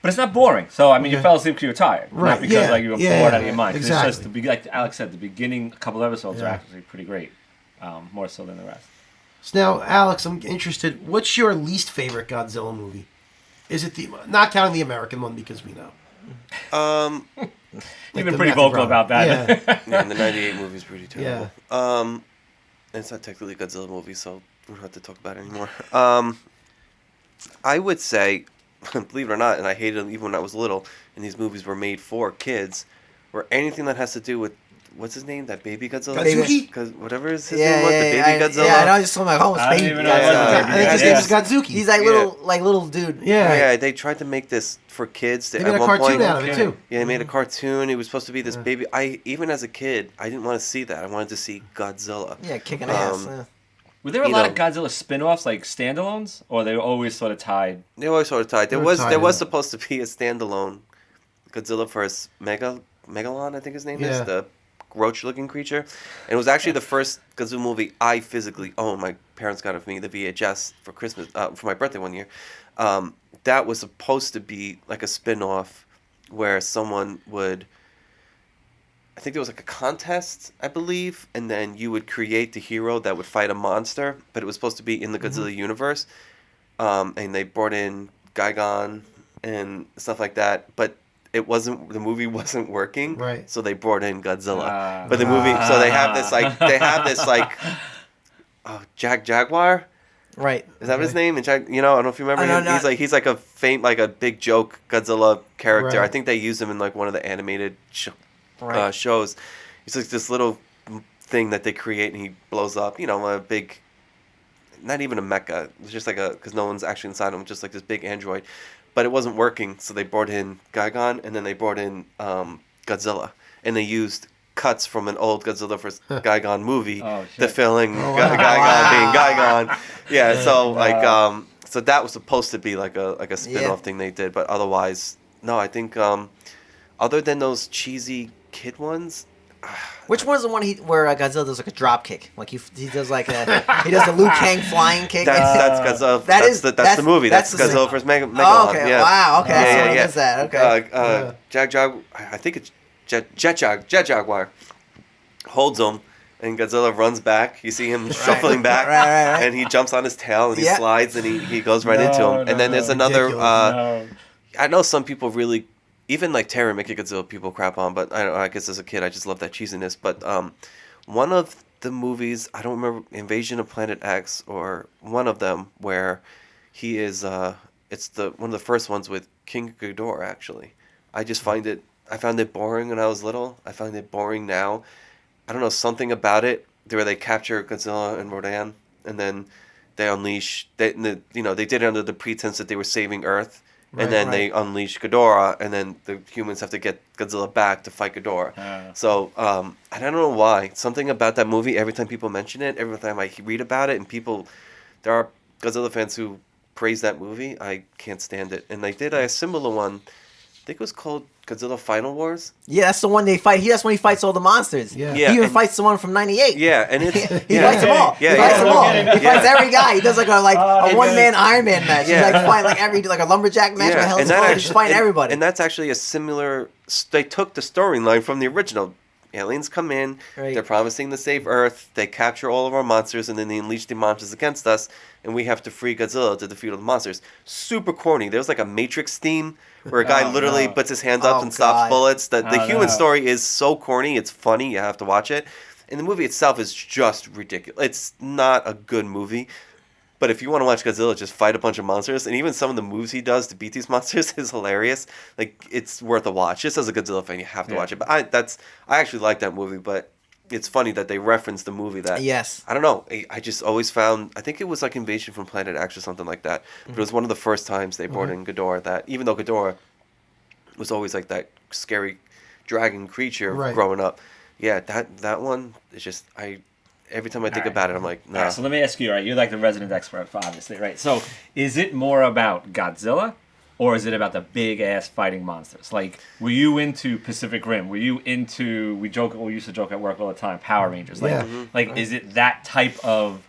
But it's not boring. So, I mean, you fell asleep because you were tired. Right. Not because you were bored out of your mind. Exactly. It's just, like Alex said, the beginning, a couple episodes are actually pretty great. More so than the rest. So now, Alex, I'm interested. What's your least favorite Godzilla movie? Is it not counting the American one because we know? You've been pretty vocal about that. Yeah, and the '98 movie is pretty terrible. And it's not technically a Godzilla movie, so we don't have to talk about it anymore. I would say, believe it or not, and I hated them even when I was little, and these movies were made for kids, or anything that has to do with, what's his name? That baby Godzilla? Godzuki? Whatever his name was, the baby Godzilla. Yeah, I know. I just told my home. I don't even know. I think his name is Godzuki. He's like little dude. Yeah. They tried to make this for kids. They made a cartoon out of it too. Yeah, they made a cartoon. It was supposed to be this baby. Even as a kid, I didn't want to see that. I wanted to see Godzilla. Yeah, kicking ass. Were there a lot of Godzilla spin-offs, like standalones, or they were always sort of tied? They were always sort of tied. There was supposed to be a standalone Godzilla vs. Megalon, I think his name is, the roach-looking creature. And it was actually the first Godzilla movie I physically owned. My parents got it for me, the VHS, for Christmas, for my birthday one year. That was supposed to be like a spin-off where someone would... I think there was like a contest, I believe, and then you would create the hero that would fight a monster, but it was supposed to be in the Godzilla universe. And they brought in Gigan and stuff like that, but the movie wasn't working. Right. So they brought in Godzilla. But the movie, so they have this Jaguar. Right. Is that his name? And I don't know if you remember him. He's like a big joke Godzilla character. Right. I think they use him in like one of the animated Right. shows. He's like this little thing that they create, and he blows up. A big, not even a mecha. It's just like because no one's actually inside him. Just like this big android, but it wasn't working. So they brought in Gigan, and then they brought in Godzilla, and they used cuts from an old Godzilla vs. Gigan movie to fill in Gigan being Gigan. Yeah, so so that was supposed to be like a spin-off thing they did, but otherwise, no. I think other than those cheesy kid ones. Which one's the one where Godzilla does like a drop kick? Like he does like he does the Liu Kang flying kick. That's Godzilla. That's the movie. That's Godzilla vs. Megalon. Oh, okay. Yeah. Wow. Okay. Yeah. That's that. Okay. I think it's Jet Jaguar holds him, and Godzilla runs back. You see him shuffling back, right. and he jumps on his tail and he slides and he goes right into him. And then there's another. I know some people really. Even like Terror Mechagodzilla people crap on, but I guess as a kid I just love that cheesiness. But one of the movies, I don't remember, Invasion of Planet X or one of them where he is it's one of the first ones with King Ghidorah actually. I found it boring when I was little. I find it boring now. I don't know, something about it where they capture Godzilla and Rodan and then they unleash they did it under the pretense that they were saving Earth. And then they unleash Ghidorah, and then the humans have to get Godzilla back to fight Ghidorah. So, I don't know why. Something about that movie, every time people mention it, every time I read about it, and there are Godzilla fans who praise that movie, I can't stand it. And they did a similar one, I think it was called Godzilla Final Wars. Yeah, that's the one they fight. That's when he fights all the monsters. Yeah. He even fights the one from '98. Yeah, and it's he fights them all. Yeah, he fights them all. He fights every guy. He does like a one-man Iron Man match. Yeah. He's like a lumberjack match. Yeah, He's fighting everybody. And that's actually a similar. They took the storyline from the original. Aliens come in. Right. They're promising to save Earth. They capture all of our monsters, and then they unleash the monsters against us. And we have to free Godzilla to defeat all the monsters. Super corny. There's like a Matrix theme where a guy literally puts his hands up and stops bullets. The human story is so corny. It's funny. You have to watch it. And the movie itself is just ridiculous. It's not a good movie. But if you want to watch Godzilla just fight a bunch of monsters, and even some of the moves he does to beat these monsters is hilarious. Like, it's worth a watch. Just as a Godzilla fan, you have to watch it. But I actually like that movie, but it's funny that they referenced the movie that... Yes. I don't know. I just always found... I think it was like Invasion from Planet X or something like that. But it was one of the first times they brought in Ghidorah that... Even though Ghidorah was always like that scary dragon creature growing up. Yeah, that one is just... Every time I think about it, I'm like, nah. So let me ask you, you're like the resident expert, obviously, right? So is it more about Godzilla, or is it about the big-ass fighting monsters? Like, were you into Pacific Rim? Were you into, we used to joke at work all the time, Power Rangers? Like, is it that type of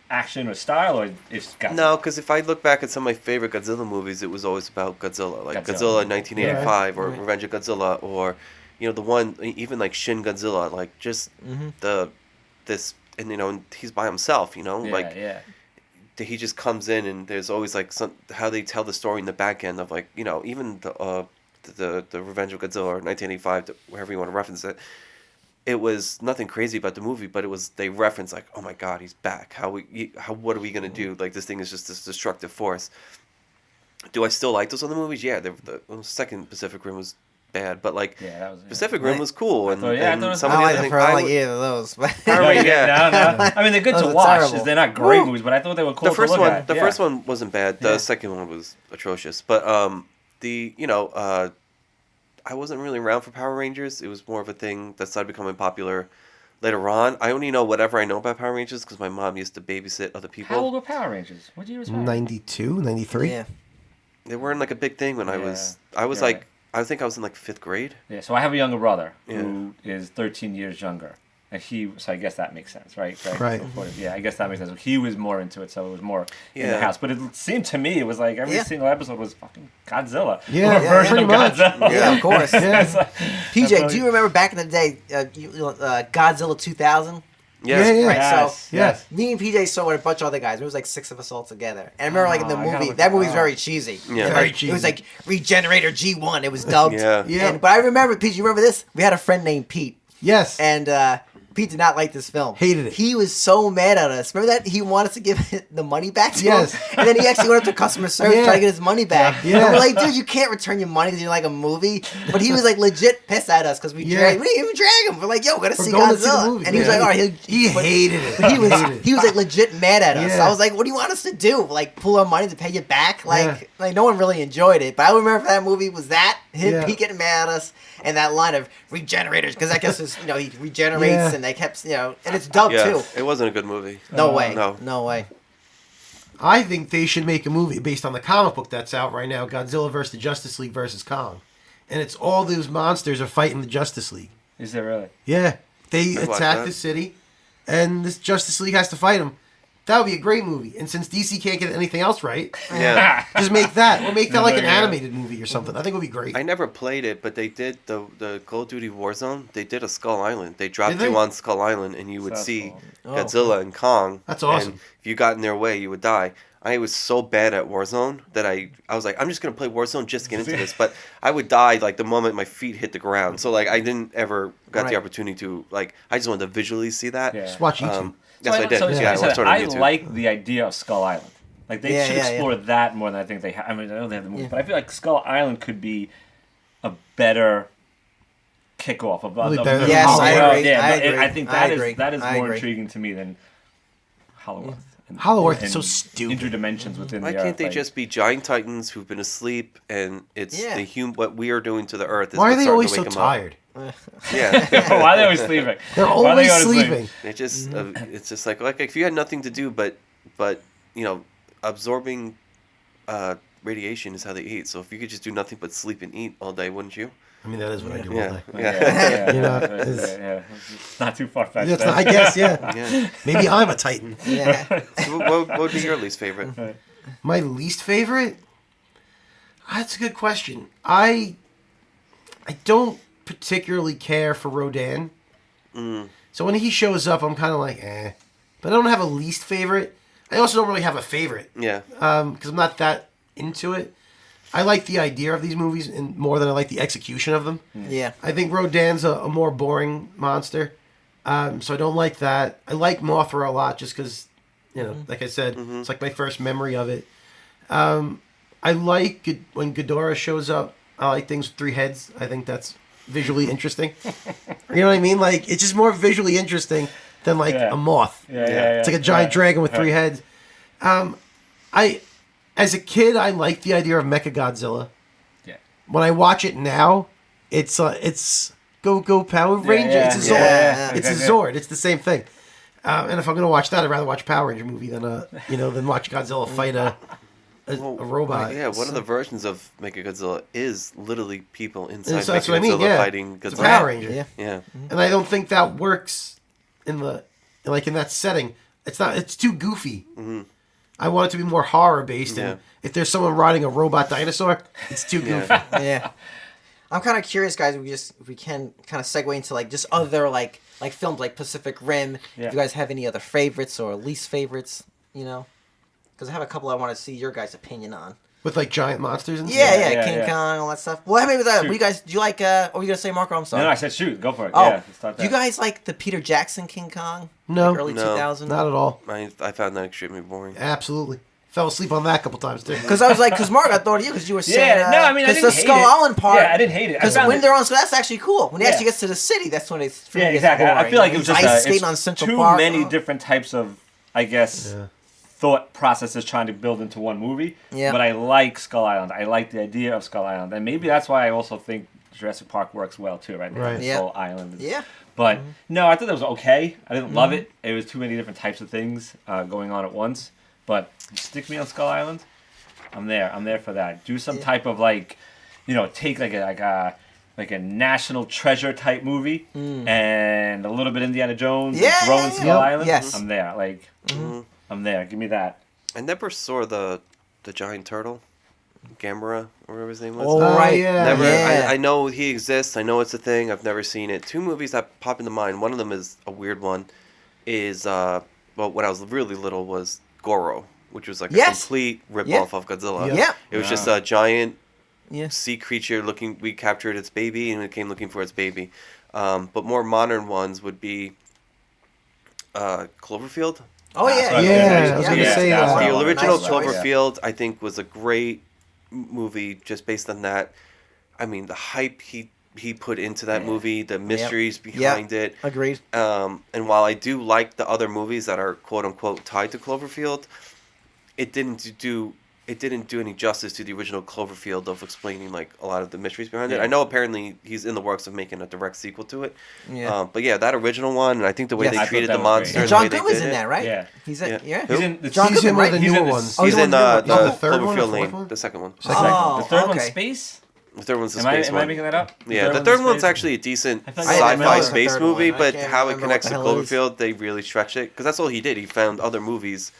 action or style, or is Godzilla? No, because if I look back at some of my favorite Godzilla movies, it was always about Godzilla. Like Godzilla 1985, or Revenge of Godzilla, or, the one, even like Shin Godzilla, like just this... And he's by himself. He just comes in, and there's always like how they tell the story in the back end of even the Revenge of Godzilla or 1985, wherever you want to reference it. It was nothing crazy about the movie, but they reference like, oh my God, he's back. What are we gonna do? Like, this thing is just this destructive force. Do I still like those other movies? Yeah, the second Pacific Rim was bad, but Pacific Rim was cool, and some of the other things I like either of those. I mean, they're good to watch. They're not great movies, but I thought they were cool. The first one wasn't bad. The second one was atrocious. But I wasn't really around for Power Rangers. It was more of a thing that started becoming popular later on. I only know whatever I know about Power Rangers because my mom used to babysit other people. How old were Power Rangers? What year was Power Rangers? 92, 93? Yeah. They weren't like a big thing when I was like. I think I was in like 5th grade. Yeah, so I have a younger brother who is 13 years younger. And so I guess that makes sense, right? Right. Yeah, I guess that makes sense. He was more into it, so it was more in the house. But it seemed to me, it was like every single episode was fucking Godzilla. Yeah, version of Godzilla. Yeah, of course. PJ, do you remember back in the day, Godzilla 2000? Yes. Yeah, yeah. Right, Yes, so yes. me and PJ saw it with a bunch of other guys. There was like 6 of us all together. And I remember like in the I gotta movie, look that it movie's up. very cheesy. Yeah. Very Like, cheesy. It was like Regenerator G1. It was dubbed. Yeah. Yeah. But I remember, Pete, you remember this? We had a friend named Pete. Yes. And Pete did not like this film. Hated it. He was so mad at us. Remember that? He wanted to give the money back to Yes. him. And then he actually went up to customer service Yeah. trying to get his money back. Yeah. And we're like, dude, you can't return your money because you like a movie. But he was like legit pissed at us because we Yeah. didn't even drag him. We're like, yo, we're going to see going to see the Godzilla. movie. And he was Yeah. like, all right. He hated it. But he was Hated it. he was like legit mad at us. Yeah. I was like, what do you want us to do? Like pull our money to pay you back? Yeah. Like no one really enjoyed it. But I remember that movie was that him Yeah. Pete getting mad at us and that line of regenerators because I guess is he regenerates Yeah. and they kept and it's dubbed Yeah. too. It wasn't a good movie. No way. No. No way. I think they should make a movie based on the comic book that's out right now, Godzilla versus the Justice League versus Kong. And it's all those monsters are fighting the Justice League. Is there really? Yeah. They I'd watch attack that. the city, and this Justice League has to fight them. That would be a great movie. And since DC can't get anything else right, Yeah. just make that. Or make that like an Yeah. animated movie or something. I think it would be great. I never played it, but they did the Call of Duty Warzone. They did a Skull Island. They dropped Did they? you on Skull Island, and you would Sounds see cool. Godzilla and Kong. That's awesome. And if you got in their way, you would die. I was so bad at Warzone that I was like, I'm just gonna play Warzone just to get into this. But I would die like the moment my feet hit the ground. So like I didn't ever got Right. the opportunity to like. I just wanted to visually see that. Yeah. Just watch YouTube. That's what I did. So, Yeah, I watched it on I YouTube. like the idea of Skull Island. Like they Yeah, should yeah, explore that more than I think they have. I mean, I know they have the movie, Yeah. but I feel like Skull Island could be a better kickoff of Really of better the than Yes, world. I agree. Yeah, I no, agree. I think I that agree. is that is I more agree. intriguing to me than Hollow Earth. And- Hollow Earth is and so stupid. Interdimensions within Why the can't Earth. they like- just be giant titans who've been asleep, and it's Yeah. what we are doing to the Earth? Is Why are what's they starting always to so wake 'em tired? Up. Yeah. Why are they always sleeping? They're Why are they always going to sleep? sleeping. It just it's just like if you had nothing to do but absorbing radiation is how they eat. So if you could just do nothing but sleep and eat all day, wouldn't you? I mean, that is what I do all Yeah. day. Yeah. You know, yeah, it's- yeah. It's not too far fetched. That's not- I guess, yeah. Yeah. Maybe I'm a Titan. Yeah. So what would be your least favorite? My least favorite? That's a good question. I don't particularly care for Rodan. So when he shows up, I'm kind of like, eh. But I don't have a least favorite. I also don't really have a favorite. Yeah. Because I'm not that into it. I like the idea of these movies more than I like the execution of them. Yeah. I think Rodan's a more boring monster. So I don't like that. I like Mothra a lot just because, like I said, it's like my first memory of it. I like when Ghidorah shows up. I like things with 3 heads. I think that's visually interesting. You know what I mean? Like, it's just more visually interesting than like a moth. Yeah. It's like a giant dragon with 3 heads. As a kid, I liked the idea of Mechagodzilla. Yeah. When I watch it now, it's Go Power Ranger. yeah, It's a Zord. yeah. It's a Zord. It's the same thing. And if I'm gonna watch that, I'd rather watch a Power Ranger movie than than watch Godzilla fight a robot. Yeah, one of the versions of Mechagodzilla is literally people inside So that's what I mean, Mechagodzilla yeah. fighting It's a Godzilla. Power Ranger. Yeah. Yeah. And I don't think that works in that setting. It's too goofy. Mm-hmm. I want it to be more horror based. Yeah. And if there's someone riding a robot dinosaur, it's too goofy. Yeah. I'm kind of curious, guys. If we can kind of segue into like just other like films like Pacific Rim. Yeah. If you guys have any other favorites or least favorites, because I have a couple I want to see your guys' opinion on. With like giant monsters and Yeah, stuff. yeah, King yeah. Kong, all that stuff. Well, I mean, with that, Shoot. what do you guys do? You like? What were you gonna say, Marco? I'm sorry. No, I said shoot. Go for it. Oh, Yeah, let's start do you there. guys like the Peter Jackson King Kong? No. Like early No. 2000s. Not at all. I found that extremely boring. Absolutely. Fell asleep on that a couple times too. Because I was like, because Mark, I thought of you because you were saying, Yeah, no, I mean, I because didn't the hate Skull it. Island part. Yeah, I didn't hate it. I Because found when it- they're on, so that's actually cool. When he Yeah. actually gets to the city, that's when it's Yeah, gets exactly. I boring. feel like it was He's just ice it's skating on Central too Park. many different types of, I guess, thought processes trying to build into one movie. Yeah. But I like Skull Island. I like the idea of Skull Island, and maybe that's why I also think Jurassic Park works well too. Right. Right. Yeah. Skull Island. Yeah. But no, I thought that was okay. I didn't love it. It was too many different types of things going on at once. But stick me on Skull Island. I'm there. I'm there for that. Do some type of take like a national treasure type movie and a little bit Indiana Jones and Yeah, throw in yeah, Skull yeah. Island. Yes. I'm there. I'm there. Give me that. I never saw the giant turtle, Gamera, or whatever his name was. Oh, right. yeah. Never. Yeah. I know he exists. I know it's a thing. I've never seen it. 2 movies that pop into mind. One of them is a weird one. is when I was really little was Goro, which was like a complete rip-off of Godzilla. Yeah. It was just a giant sea creature we captured its baby, and it came looking for its baby. But more modern ones would be Cloverfield. Oh yeah, I was gonna say the original nice Cloverfield, I think, was a great movie just based on that. I mean, the hype he put into that movie, the mysteries behind it. Agreed. And while I do like the other movies that are quote unquote tied to Cloverfield, it didn't do any justice to the original Cloverfield of explaining like a lot of the mysteries behind it. I know apparently he's in the works of making a direct sequel to it. Yeah. But yeah, that original one, and I think the way they treated the monsters, and John Goodman's in that, right? Yeah. He's in. He's in the John Goodman, right? The newer ones. He's in the third one, Cloverfield Lane, the second one. The third one's Space. The third one's the space one. Am I making that up? Yeah, the third one's actually a decent sci-fi space movie, but how it connects to Cloverfield, they really stretched it because that's all he did. He found other movies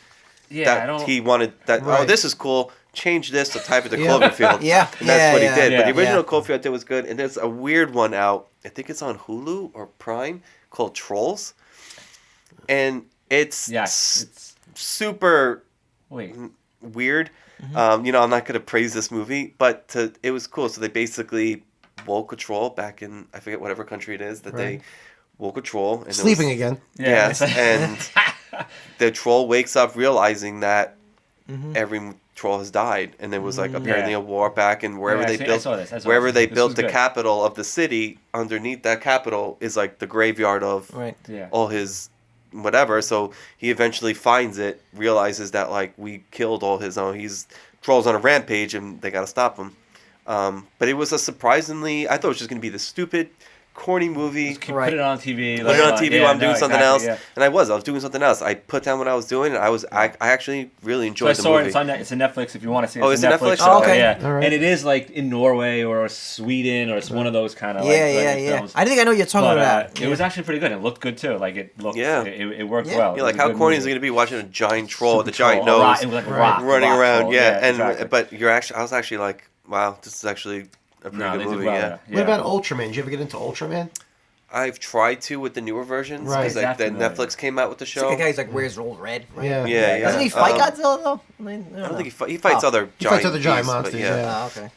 that he wanted. Oh, this is cool. Change this to type it to Cloverfield. And that's what he did. But the original Cloverfield did was good, and there's a weird one out. I think it's on Hulu or Prime called Trolls, and it's super weird. I'm not going to praise this movie, but it was cool. So they basically woke a troll back in, I forget whatever country it is, that they woke a troll. And sleeping again. Yes, and the troll wakes up realizing that every troll has died, and there was like apparently a war back, and wherever they built the capital of the city, underneath that capital is like the graveyard of all his whatever. So he eventually finds it, realizes that like we killed all his own. He's trolls on a rampage, and they got to stop him. But it was I thought it was just gonna be this stupid, corny movie. Put it on TV. Put it on TV while I'm doing something else. Yeah. And I was doing something else. I put down what I was doing, and I actually really enjoyed the movie. It's on Netflix if you want to see it. Oh, it's Netflix? Oh, okay. Yeah. All right. And it is like in Norway or Sweden or it's one of those kind of films. I think I know what you're talking about. It was actually pretty good. It looked good too. Like it looked. It worked well. Yeah, like how corny is it going to be watching a giant troll with a giant nose running around? But I was actually like, wow, this is actually a pretty good movie. What about Ultraman? Did you ever get into Ultraman? I've tried to with the newer versions because Netflix came out with the show. It's like a guy who's like wears old red. Right? Yeah. Doesn't he fight Godzilla though? I don't think he fights other giant monsters. Okay.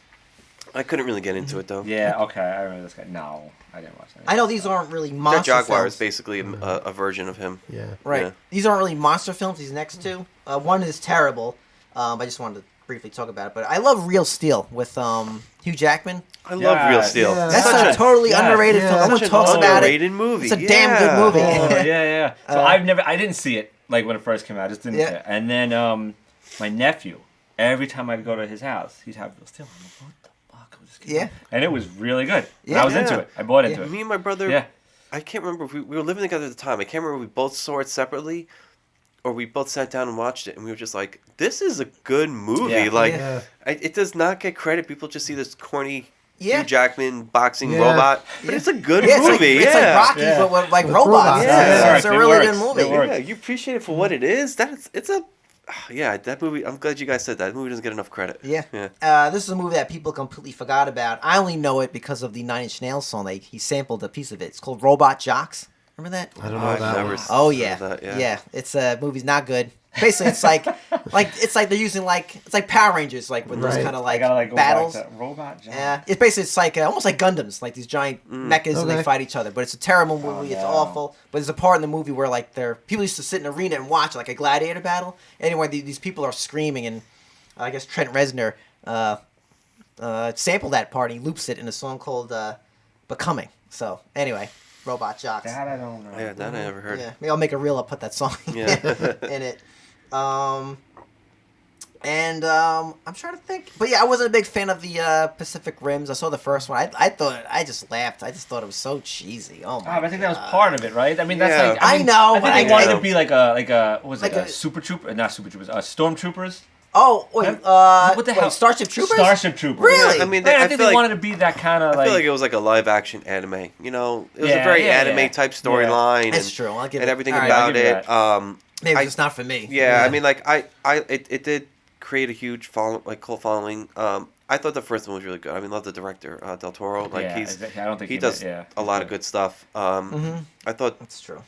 I couldn't really get into it though. Yeah. Okay. I remember this guy. No, I didn't watch that. I know these aren't really monster Jet Jaguar films. is basically a version of him. Yeah. Right. Yeah. These aren't really monster films. These next two. One is terrible. I just wanted to briefly talk about it, but I love Real Steel with Hugh Jackman. I love Real Steel. Yeah. That's a totally underrated film. No one talks about it. Underrated movie. It's a damn good movie. Yeah. So I didn't see it like when it first came out. I just didn't. Yeah. And then my nephew, every time I'd go to his house, he'd have Real Steel. I'm like, what the fuck was this? Yeah. And it was really good. Yeah. I was into it. I bought into it. Me and my brother. Yeah. I can't remember if we were living together at the time. I can't remember if we both saw it separately, or we both sat down and watched it, and we were just like, "This is a good movie." It does not get credit. People just see this corny Hugh Jackman boxing robot, but it's a good movie. It's like Rocky, but with like robots. It's a really good movie. Yeah, you appreciate it for what it is. That movie. I'm glad you guys said that. That movie doesn't get enough credit. Yeah. This is a movie that people completely forgot about. I only know it because of the Nine Inch Nails song. He sampled a piece of it. It's called Robot Jocks. Remember that? I don't know that one. Oh yeah. It's movie's not good. Basically, it's like they're using it's like Power Rangers, like with those kind of like battles. Robot Jocks. Yeah, it's basically like almost like Gundams, like these giant mechas and they fight each other. But it's a terrible movie. It's awful. But there's a part in the movie where like people used to sit in an arena and watch like a gladiator battle. Anyway, these people are screaming, and I guess Trent Reznor sampled that part. He loops it in a song called "Becoming." So anyway. Robot Jocks. That I don't know. Yeah, that I never heard. Yeah, maybe I'll make a reel. I'll put that song in it. I'm trying to think, but yeah, I wasn't a big fan of the Pacific Rims. I saw the first one. I just laughed. I just thought it was so cheesy. Oh my! I think that was part of it, right? I mean, that's like I know, but I wanted to be like a what was it? A Super Trooper? Not Super Troopers. Stormtroopers. Oh wait, what the hell? Starship Troopers? Starship Troopers. Really? Yeah, I mean, I think they wanted to be that kind of. I feel like it was like a live action anime. You know, it was a very anime type storyline. That's true. I'll give and it, everything about it. Maybe it's not for me. Yeah, I mean, like it did create a huge cult following. I thought the first one was really good. I mean, love the director Del Toro. Like I don't think he does a lot of good stuff. I thought that's true.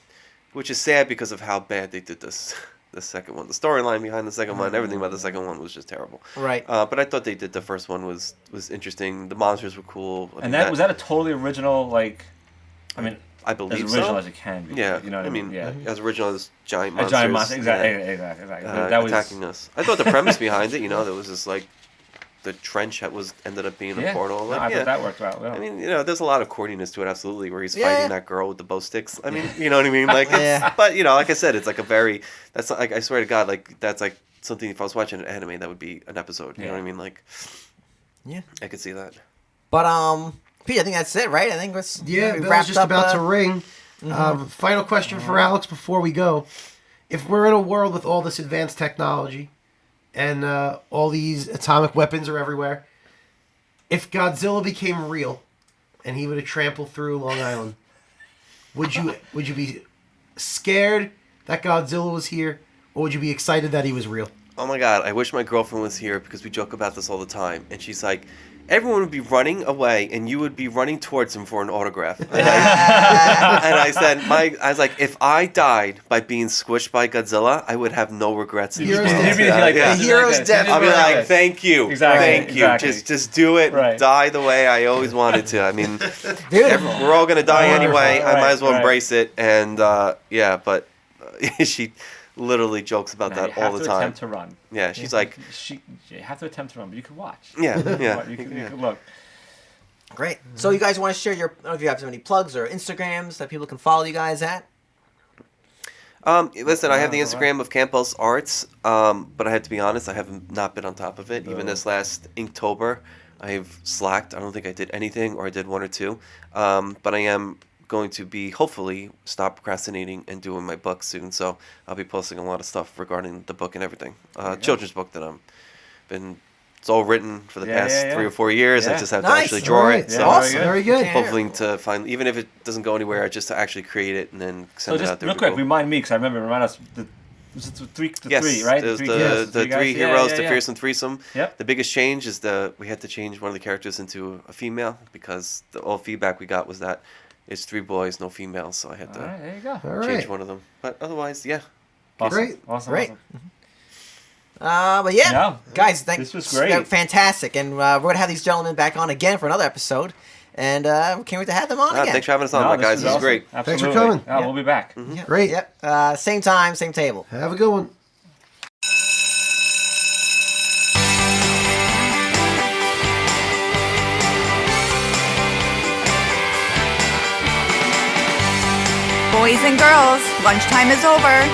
which is sad because of how bad they did this. The second one, the storyline behind the second one, everything about the second one was just terrible. Right. But I thought they did the first one was interesting. The monsters were cool. And was that a totally original, like, I mean, I believe as original so. as it can be. Yeah. You know what I mean? Yeah. As original as giant A monsters. giant monster, exactly. Yeah. Exactly. That was attacking us. I thought the premise behind it, there was this like the trench that ended up being a portal. Like, I thought that worked well. Yeah. I mean, there's a lot of corniness to it, absolutely, where he's fighting that girl with the bow sticks. I mean, you know what I mean? Like, but like I said, it's like that's like, I swear to God, like that's like something. If I was watching an anime, that would be an episode. You know what I mean? Like, I could see that. But Pete, I think that's it, right? I think it's Bell's just about to ring. Final question for Alex before we go: if we're in a world with all this advanced technology, and all these atomic weapons are everywhere, if Godzilla became real, and he would have trampled through Long Island, would you be scared that Godzilla was here, or would you be excited that he was real? Oh my God, I wish my girlfriend was here because we joke about this all the time, and she's like, everyone would be running away, and you would be running towards him for an autograph. And I said, I was like, if I died by being squished by Godzilla, I would have no regrets. Hero's death. I'll be like, thank you, exactly. thank you. Just do it, die the way I always wanted to. I mean, we're all gonna die anyway. I might as well embrace it. And but she literally jokes about that all the time. Attempt to run. Yeah, she's like, you have to attempt to run, but you can watch. Yeah. You can look. Great. So you guys want to share I don't know if you have any plugs or Instagrams that people can follow you guys at? Listen, I have the Instagram of Campbell's Arts, but I have to be honest, I have not been on top of it. Even this last Inktober, I've slacked. I don't think I did anything, or I did one or two. But I am going to be hopefully stop procrastinating and doing my book soon. So I'll be posting a lot of stuff regarding the book and everything. Children's book that it's all written for the past 3 or 4 years. I just have to actually draw it. So awesome. Very good. Hopefully to find, even if it doesn't go anywhere, just to actually create it and then send it out there. Real quick, remind me, because remind us, was it the three, right? There's the three heroes, the fearsome threesome. Yep. The biggest change is we had to change one of the characters into a female because all feedback we got was that it's 3 boys, no females, so I had to there you go. change one of them. But otherwise, Awesome. Great. Awesome. Great. Awesome. But guys, this was great. Fantastic, and we're gonna have these gentlemen back on again for another episode, and we can't wait to have them on again. Thanks for having us on, guys. This is great. Absolutely. Thanks for coming. We'll be back. Great. Yep. Same time, same table. Have a good one. Boys and girls, lunchtime is over.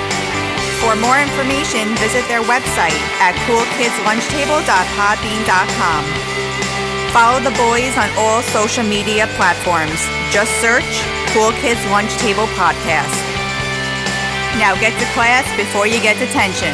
For more information, visit their website at coolkidslunchtable.podbean.com. Follow the boys on all social media platforms. Just search Cool Kids Lunch Table Podcast. Now get to class before you get detention.